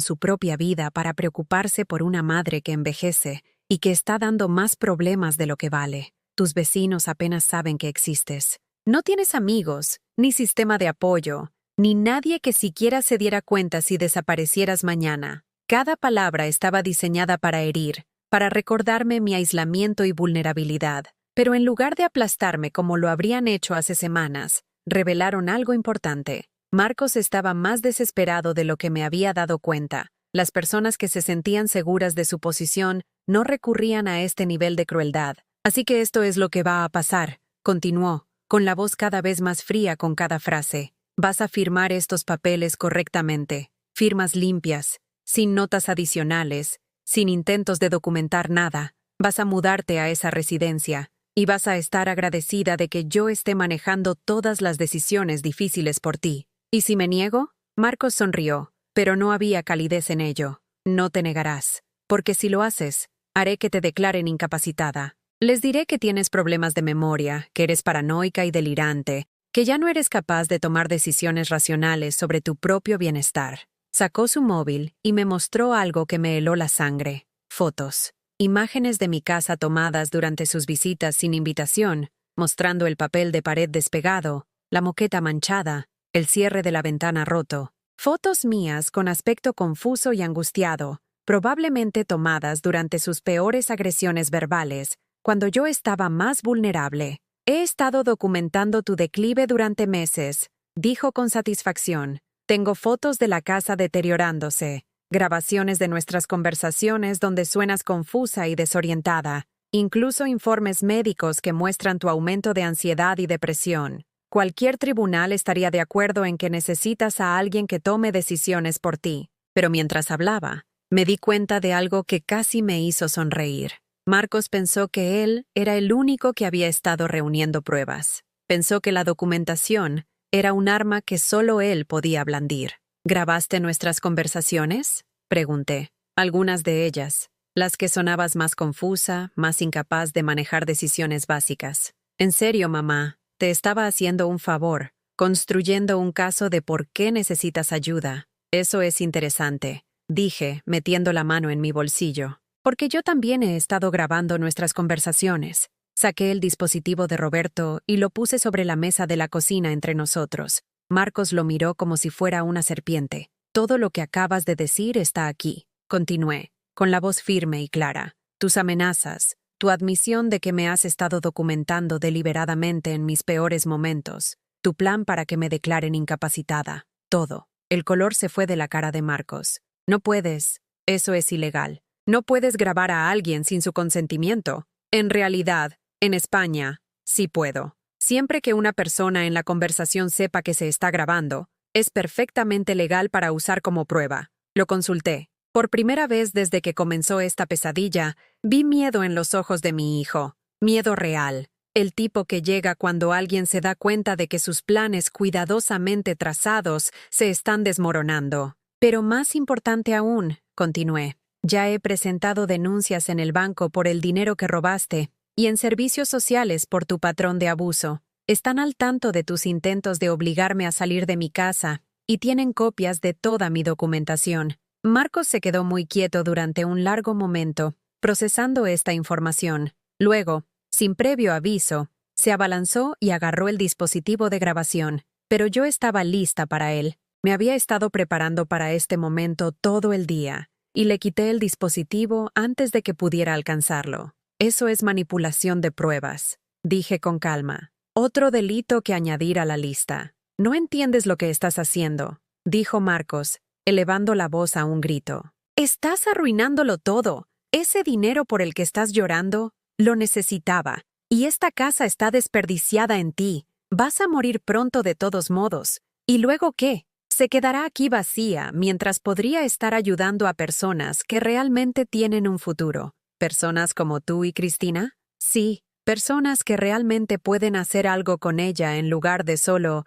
su propia vida para preocuparse por una madre que envejece y que está dando más problemas de lo que vale. Tus vecinos apenas saben que existes. No tienes amigos, ni sistema de apoyo, ni nadie que siquiera se diera cuenta si desaparecieras mañana. Cada palabra estaba diseñada para herir, para recordarme mi aislamiento y vulnerabilidad. Pero en lugar de aplastarme como lo habrían hecho hace semanas, revelaron algo importante. Marcos estaba más desesperado de lo que me había dado cuenta. Las personas que se sentían seguras de su posición no recurrían a este nivel de crueldad. «Así que esto es lo que va a pasar», continuó, con la voz cada vez más fría con cada frase. «Vas a firmar estos papeles correctamente. Firmas limpias, sin notas adicionales, sin intentos de documentar nada. Vas a mudarte a esa residencia. Y vas a estar agradecida de que yo esté manejando todas las decisiones difíciles por ti». «¿Y si me niego?». Marcos sonrió, pero no había calidez en ello. «No te negarás, porque si lo haces, haré que te declaren incapacitada. Les diré que tienes problemas de memoria, que eres paranoica y delirante, que ya no eres capaz de tomar decisiones racionales sobre tu propio bienestar». Sacó su móvil y me mostró algo que me heló la sangre. Fotos. Imágenes de mi casa tomadas durante sus visitas sin invitación, mostrando el papel de pared despegado, la moqueta manchada, el cierre de la ventana roto. Fotos mías con aspecto confuso y angustiado, probablemente tomadas durante sus peores agresiones verbales, cuando yo estaba más vulnerable. «He estado documentando tu declive durante meses», dijo con satisfacción. «Tengo fotos de la casa deteriorándose, grabaciones de nuestras conversaciones donde suenas confusa y desorientada, incluso informes médicos que muestran tu aumento de ansiedad y depresión. Cualquier tribunal estaría de acuerdo en que necesitas a alguien que tome decisiones por ti». Pero mientras hablaba, me di cuenta de algo que casi me hizo sonreír. Marcos pensó que él era el único que había estado reuniendo pruebas. Pensó que la documentación era un arma que solo él podía blandir. «¿Grabaste nuestras conversaciones?», pregunté. «Algunas de ellas, las que sonabas más confusa, más incapaz de manejar decisiones básicas. En serio, mamá, te estaba haciendo un favor, construyendo un caso de por qué necesitas ayuda. Eso es interesante», dije, metiendo la mano en mi bolsillo. «Porque yo también he estado grabando nuestras conversaciones». Saqué el dispositivo de Roberto y lo puse sobre la mesa de la cocina entre nosotros. Marcos lo miró como si fuera una serpiente. «Todo lo que acabas de decir está aquí», continué, con la voz firme y clara. «Tus amenazas, tu admisión de que me has estado documentando deliberadamente en mis peores momentos, tu plan para que me declaren incapacitada, todo». El color se fue de la cara de Marcos. «No puedes. Eso es ilegal. No puedes grabar a alguien sin su consentimiento. En realidad, en España, sí puedo. Siempre que una persona en la conversación sepa que se está grabando, es perfectamente legal para usar como prueba». Lo consulté. Por primera vez desde que comenzó esta pesadilla, vi miedo en los ojos de mi hijo. Miedo real. El tipo que llega cuando alguien se da cuenta de que sus planes cuidadosamente trazados se están desmoronando. Pero más importante aún, continué, ya he presentado denuncias en el banco por el dinero que robaste y en servicios sociales por tu patrón de abuso. Están al tanto de tus intentos de obligarme a salir de mi casa y tienen copias de toda mi documentación. Marcos se quedó muy quieto durante un largo momento, procesando esta información. Luego, sin previo aviso, se abalanzó y agarró el dispositivo de grabación, pero yo estaba lista para él. Me había estado preparando para este momento todo el día, y le quité el dispositivo antes de que pudiera alcanzarlo. Eso es manipulación de pruebas, dije con calma. Otro delito que añadir a la lista. No entiendes lo que estás haciendo, dijo Marcos, elevando la voz a un grito. Estás arruinándolo todo. Ese dinero por el que estás llorando, lo necesitaba. Y esta casa está desperdiciada en ti. Vas a morir pronto de todos modos. ¿Y luego qué? Se quedará aquí vacía mientras podría estar ayudando a personas que realmente tienen un futuro. ¿Personas como tú y Cristina? Sí, personas que realmente pueden hacer algo con ella en lugar de solo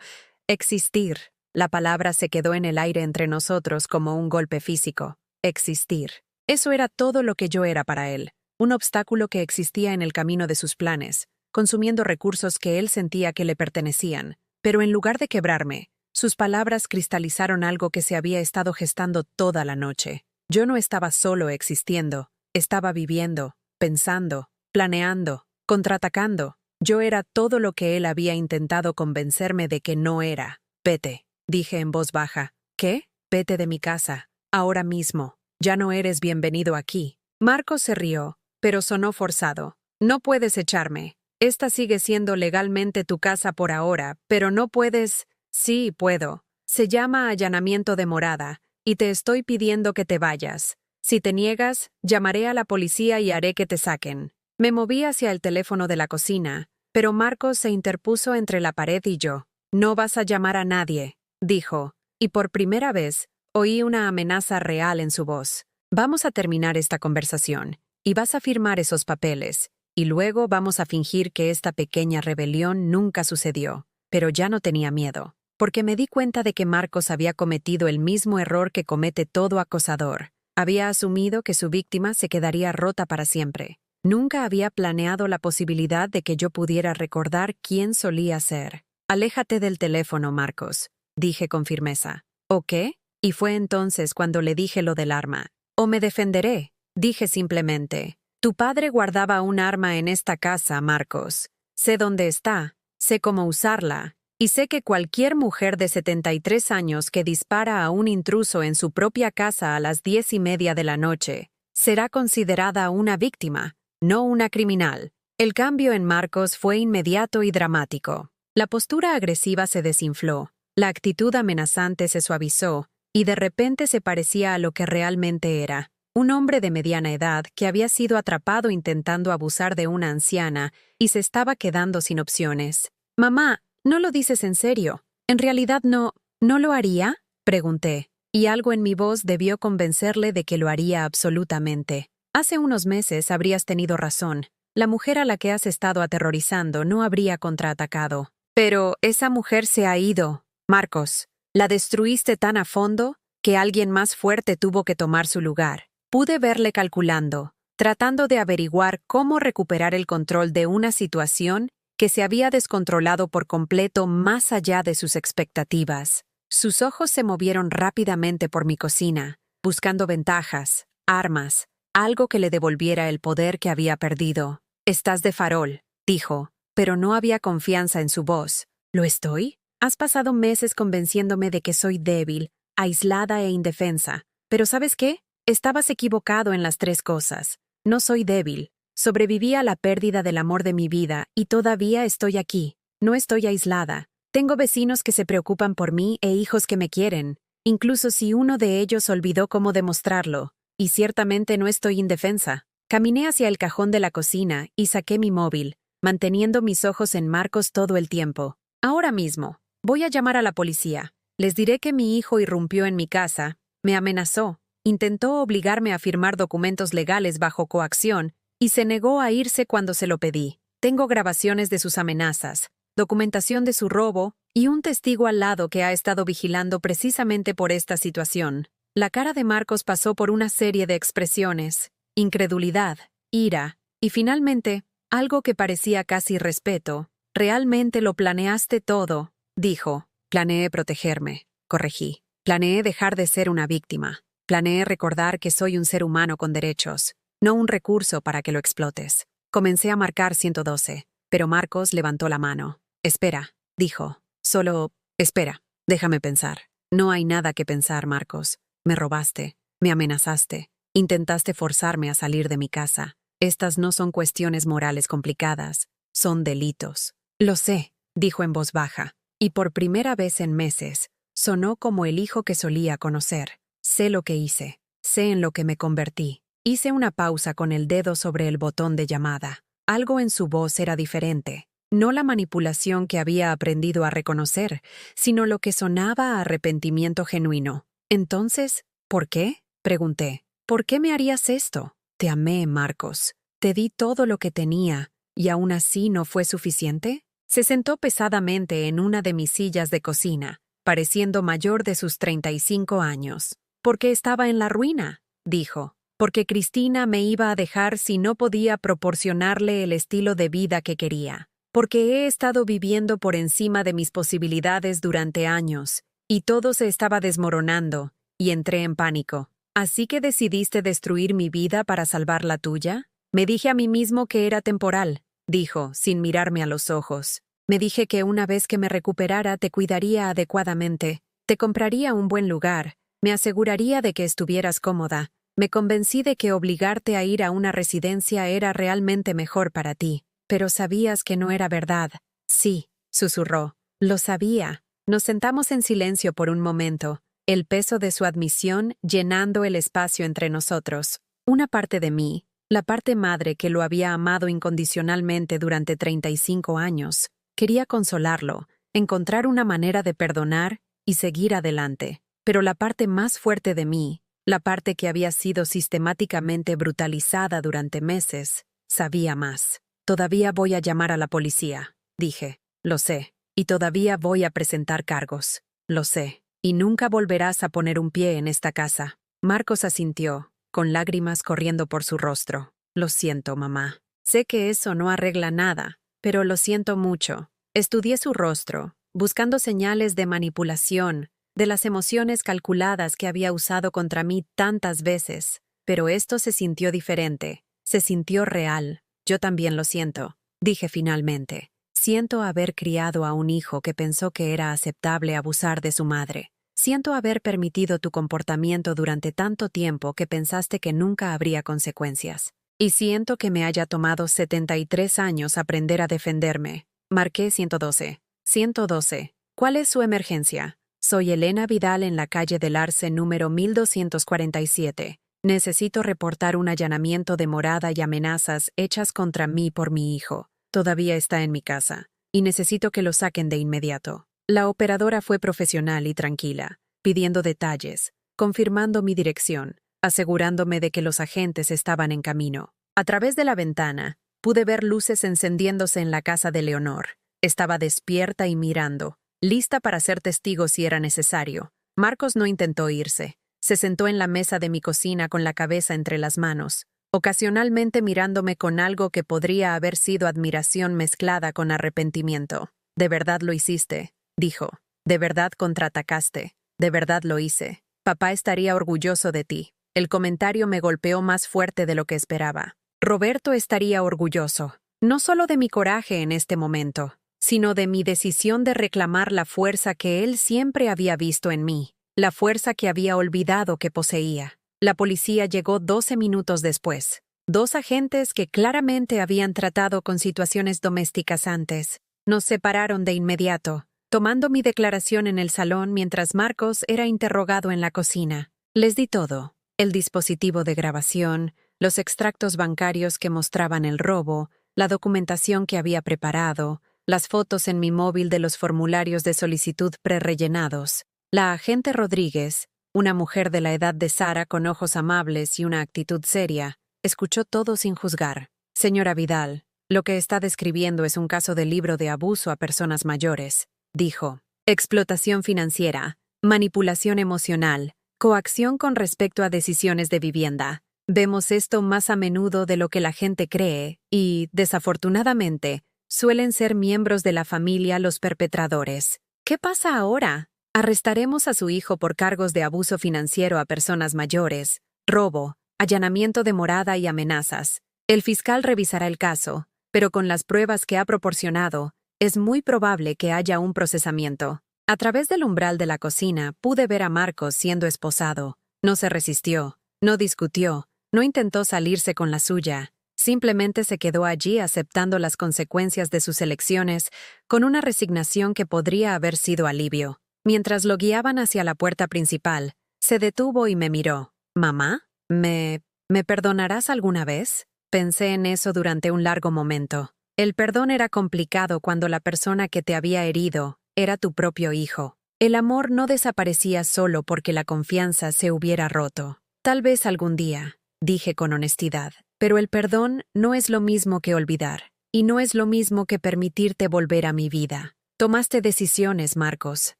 existir. La palabra se quedó en el aire entre nosotros como un golpe físico. Existir. Eso era todo lo que yo era para él. Un obstáculo que existía en el camino de sus planes, consumiendo recursos que él sentía que le pertenecían. Pero en lugar de quebrarme, sus palabras cristalizaron algo que se había estado gestando toda la noche. Yo no estaba solo existiendo, estaba viviendo, pensando, planeando, contraatacando. Yo era todo lo que él había intentado convencerme de que no era. Vete, dije en voz baja. ¿Qué? Vete de mi casa, ahora mismo. Ya no eres bienvenido aquí. Marcos se rió, pero sonó forzado. No puedes echarme. Esta sigue siendo legalmente tu casa por ahora, pero no puedes... Sí, puedo. Se llama allanamiento de morada, y te estoy pidiendo que te vayas. Si te niegas, llamaré a la policía y haré que te saquen. Me moví hacia el teléfono de la cocina, pero Marcos se interpuso entre la pared y yo. No vas a llamar a nadie, dijo, y por primera vez oí una amenaza real en su voz. Vamos a terminar esta conversación, y vas a firmar esos papeles, y luego vamos a fingir que esta pequeña rebelión nunca sucedió. Pero ya no tenía miedo, porque me di cuenta de que Marcos había cometido el mismo error que comete todo acosador. Había asumido que su víctima se quedaría rota para siempre. Nunca había planeado la posibilidad de que yo pudiera recordar quién solía ser. Aléjate del teléfono, Marcos, dije con firmeza. ¿O qué? Y fue entonces cuando le dije lo del arma. O me defenderé, dije simplemente. Tu padre guardaba un arma en esta casa, Marcos. Sé dónde está, sé cómo usarla, y sé que cualquier mujer de 73 años que dispara a un intruso en su propia casa a las 10:30 de la noche será considerada una víctima, no una criminal. El cambio en Marcos fue inmediato y dramático. La postura agresiva se desinfló, la actitud amenazante se suavizó, y de repente se parecía a lo que realmente era. Un hombre de mediana edad que había sido atrapado intentando abusar de una anciana y se estaba quedando sin opciones. «Mamá, ¿no lo dices en serio? ¿En realidad no lo haría?», pregunté, y algo en mi voz debió convencerle de que lo haría absolutamente. Hace unos meses habrías tenido razón. La mujer a la que has estado aterrorizando no habría contraatacado. Pero esa mujer se ha ido, Marcos. La destruiste tan a fondo que alguien más fuerte tuvo que tomar su lugar. Pude verle calculando, tratando de averiguar cómo recuperar el control de una situación que se había descontrolado por completo más allá de sus expectativas. Sus ojos se movieron rápidamente por mi cocina, buscando ventajas, armas, algo que le devolviera el poder que había perdido. «Estás de farol», dijo, pero no había confianza en su voz. «¿Lo estoy? Has pasado meses convenciéndome de que soy débil, aislada e indefensa. Pero ¿sabes qué? Estabas equivocado en las tres cosas. No soy débil. Sobreviví a la pérdida del amor de mi vida y todavía estoy aquí. No estoy aislada. Tengo vecinos que se preocupan por mí e hijos que me quieren, incluso si uno de ellos olvidó cómo demostrarlo. Y ciertamente no estoy indefensa». Caminé hacia el cajón de la cocina y saqué mi móvil, manteniendo mis ojos en Marcos todo el tiempo. «Ahora mismo. Voy a llamar a la policía. Les diré que mi hijo irrumpió en mi casa, me amenazó, intentó obligarme a firmar documentos legales bajo coacción y se negó a irse cuando se lo pedí. Tengo grabaciones de sus amenazas, documentación de su robo y un testigo al lado que ha estado vigilando precisamente por esta situación. La cara de Marcos pasó por una serie de expresiones: incredulidad, ira y finalmente algo que parecía casi respeto. «Realmente lo planeaste todo», dijo. «Planeé protegerme», corregí. «Planeé dejar de ser una víctima. Planeé recordar que soy un ser humano con derechos, no un recurso para que lo explotes». Comencé a marcar 112, pero Marcos levantó la mano. «Espera», dijo. «Solo, espera, déjame pensar». «No hay nada que pensar, Marcos. Me robaste, me amenazaste, intentaste forzarme a salir de mi casa. Estas no son cuestiones morales complicadas, son delitos». «Lo sé», dijo en voz baja, y por primera vez en meses, sonó como el hijo que solía conocer. «Sé lo que hice, sé en lo que me convertí». Hice una pausa con el dedo sobre el botón de llamada. Algo en su voz era diferente. No la manipulación que había aprendido a reconocer, sino lo que sonaba a arrepentimiento genuino. «Entonces, ¿por qué?», pregunté. «¿Por qué me harías esto? Te amé, Marcos. Te di todo lo que tenía, ¿y aún así no fue suficiente?». Se sentó pesadamente en una de mis sillas de cocina, pareciendo mayor de sus 35 años. «Porque estaba en la ruina», dijo. «Porque Cristina me iba a dejar si no podía proporcionarle el estilo de vida que quería. Porque he estado viviendo por encima de mis posibilidades durante años, y todo se estaba desmoronando, y entré en pánico. ¿Así que decidiste destruir mi vida para salvar la tuya?». «Me dije a mí mismo que era temporal», dijo, sin mirarme a los ojos. «Me dije que una vez que me recuperara te cuidaría adecuadamente, te compraría un buen lugar, me aseguraría de que estuvieras cómoda. Me convencí de que obligarte a ir a una residencia era realmente mejor para ti. Pero sabías que no era verdad». «Sí», susurró. «Lo sabía». Nos sentamos en silencio por un momento, el peso de su admisión llenando el espacio entre nosotros. Una parte de mí, la parte madre que lo había amado incondicionalmente durante 35 años, quería consolarlo, encontrar una manera de perdonar y seguir adelante. Pero la parte más fuerte de mí, la parte que había sido sistemáticamente brutalizada durante meses, sabía más. «Todavía voy a llamar a la policía», dije. «Lo sé. Y todavía voy a presentar cargos. Lo sé. Y nunca volverás a poner un pie en esta casa». Marcos asintió, con lágrimas corriendo por su rostro. «Lo siento, mamá. Sé que eso no arregla nada, pero lo siento mucho». Estudié su rostro, buscando señales de manipulación, de las emociones calculadas que había usado contra mí tantas veces. Pero esto se sintió diferente, se sintió real. «Yo también lo siento», dije finalmente. «Siento haber criado a un hijo que pensó que era aceptable abusar de su madre. Siento haber permitido tu comportamiento durante tanto tiempo que pensaste que nunca habría consecuencias. Y siento que me haya tomado 73 años aprender a defenderme». Marqué 112. 112. «¿Cuál es su emergencia?». «Soy Elena Vidal en la calle del Arce número 1247. Necesito reportar un allanamiento de morada y amenazas hechas contra mí por mi hijo. Todavía está en mi casa, y necesito que lo saquen de inmediato». La operadora fue profesional y tranquila, pidiendo detalles, confirmando mi dirección, asegurándome de que los agentes estaban en camino. A través de la ventana, pude ver luces encendiéndose en la casa de Leonor. Estaba despierta y mirando, lista para ser testigo si era necesario. Marcos no intentó irse. Se sentó en la mesa de mi cocina con la cabeza entre las manos, ocasionalmente mirándome con algo que podría haber sido admiración mezclada con arrepentimiento. «De verdad lo hiciste», dijo. «De verdad contraatacaste. De verdad lo hice. Papá estaría orgulloso de ti». El comentario me golpeó más fuerte de lo que esperaba. Roberto estaría orgulloso, no solo de mi coraje en este momento, sino de mi decisión de reclamar la fuerza que él siempre había visto en mí, la fuerza que había olvidado que poseía. La policía llegó 12 minutos después. 2 agentes que claramente habían tratado con situaciones domésticas antes. Nos separaron de inmediato, tomando mi declaración en el salón mientras Marcos era interrogado en la cocina. Les di todo: el dispositivo de grabación, los extractos bancarios que mostraban el robo, la documentación que había preparado, las fotos en mi móvil de los formularios de solicitud prerellenados. La agente Rodríguez, una mujer de la edad de Sara con ojos amables y una actitud seria, escuchó todo sin juzgar. «Señora Vidal, Lo que está describiendo es un caso de libro de abuso a personas mayores, dijo. Explotación financiera, manipulación emocional, coacción con respecto a decisiones de vivienda. Vemos esto más a menudo de lo que la gente cree y, desafortunadamente, suelen ser miembros de la familia los perpetradores. ¿Qué pasa ahora? Arrestaremos a su hijo por cargos de abuso financiero a personas mayores, robo, allanamiento de morada y amenazas. El fiscal revisará el caso, pero con las pruebas que ha proporcionado, es muy probable que haya un procesamiento. A través del umbral de la cocina pude ver a Marcos siendo esposado. No se resistió, no discutió, no intentó salirse con la suya. Simplemente se quedó allí aceptando las consecuencias de sus elecciones con una resignación que podría haber sido alivio. Mientras lo guiaban hacia la puerta principal, se detuvo y me miró. «¿Mamá? ¿Me perdonarás alguna vez?» Pensé en eso durante un largo momento. El perdón era complicado cuando la persona que te había herido era tu propio hijo. El amor no desaparecía solo porque la confianza se hubiera roto. Tal vez algún día, dije con honestidad, pero el perdón no es lo mismo que olvidar, y no es lo mismo que permitirte volver a mi vida. Tomaste decisiones, Marcos.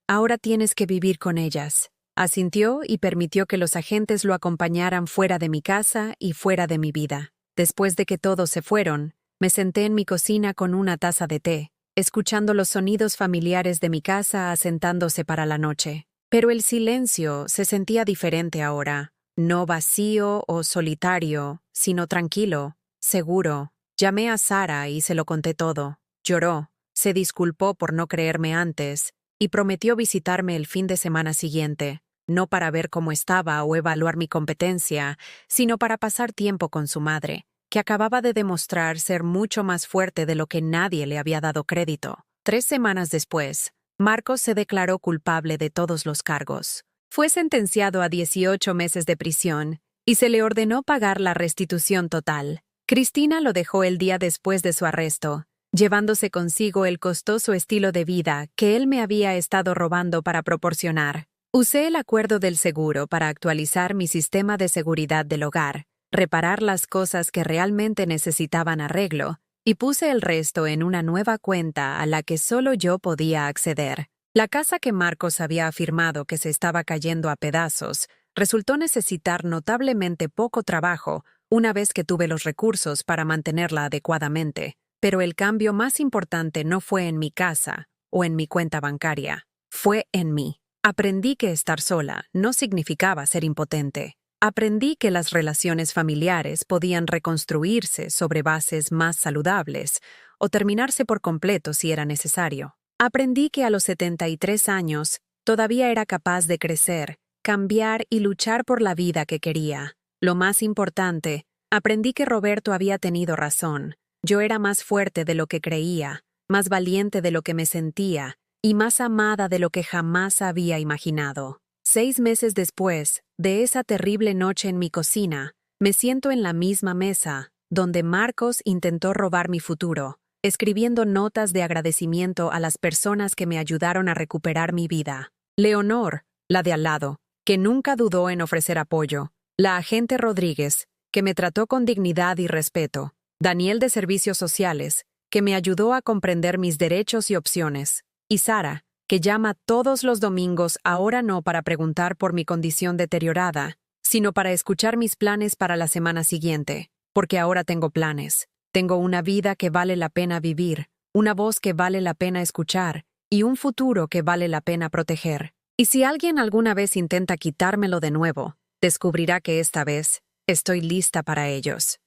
Ahora tienes que vivir con ellas. Asintió y permitió que los agentes lo acompañaran fuera de mi casa y fuera de mi vida. Después de que todos se fueron, me senté en mi cocina con una taza de té, escuchando los sonidos familiares de mi casa asentándose para la noche. Pero el silencio se sentía diferente ahora, no vacío o solitario, sino tranquilo, seguro. Llamé a Sara y se lo conté todo. Lloró, se disculpó por no creerme antes y prometió visitarme el fin de semana siguiente, no para ver cómo estaba o evaluar mi competencia, sino para pasar tiempo con su madre, que acababa de demostrar ser mucho más fuerte de lo que nadie le había dado crédito. 3 semanas después, Marcos se declaró culpable de todos los cargos. Fue sentenciado a 18 meses de prisión y se le ordenó pagar la restitución total. Cristina lo dejó el día después de su arresto, llevándose consigo el costoso estilo de vida que él me había estado robando para proporcionar. Usé el acuerdo del seguro para actualizar mi sistema de seguridad del hogar, reparar las cosas que realmente necesitaban arreglo, y puse el resto en una nueva cuenta a la que solo yo podía acceder. La casa que Marcos había afirmado que se estaba cayendo a pedazos resultó necesitar notablemente poco trabajo una vez que tuve los recursos para mantenerla adecuadamente. Pero el cambio más importante no fue en mi casa o en mi cuenta bancaria, fue en mí. Aprendí que estar sola no significaba ser impotente. Aprendí que las relaciones familiares podían reconstruirse sobre bases más saludables o terminarse por completo si era necesario. Aprendí que a los 73 años todavía era capaz de crecer, cambiar y luchar por la vida que quería. Lo más importante, aprendí que Roberto había tenido razón. Yo era más fuerte de lo que creía, más valiente de lo que me sentía y más amada de lo que jamás había imaginado. 6 meses después de esa terrible noche en mi cocina, me siento en la misma mesa donde Marcos intentó robar mi futuro, escribiendo notas de agradecimiento a las personas que me ayudaron a recuperar mi vida. Leonor, la de al lado, que nunca dudó en ofrecer apoyo. La agente Rodríguez, que me trató con dignidad y respeto. Daniel de Servicios Sociales, que me ayudó a comprender mis derechos y opciones. Y Sara, que llama todos los domingos ahora no para preguntar por mi condición deteriorada, sino para escuchar mis planes para la semana siguiente, porque ahora tengo planes. Tengo una vida que vale la pena vivir, una voz que vale la pena escuchar y un futuro que vale la pena proteger. Y si alguien alguna vez intenta quitármelo de nuevo, descubrirá que esta vez estoy lista para ellos.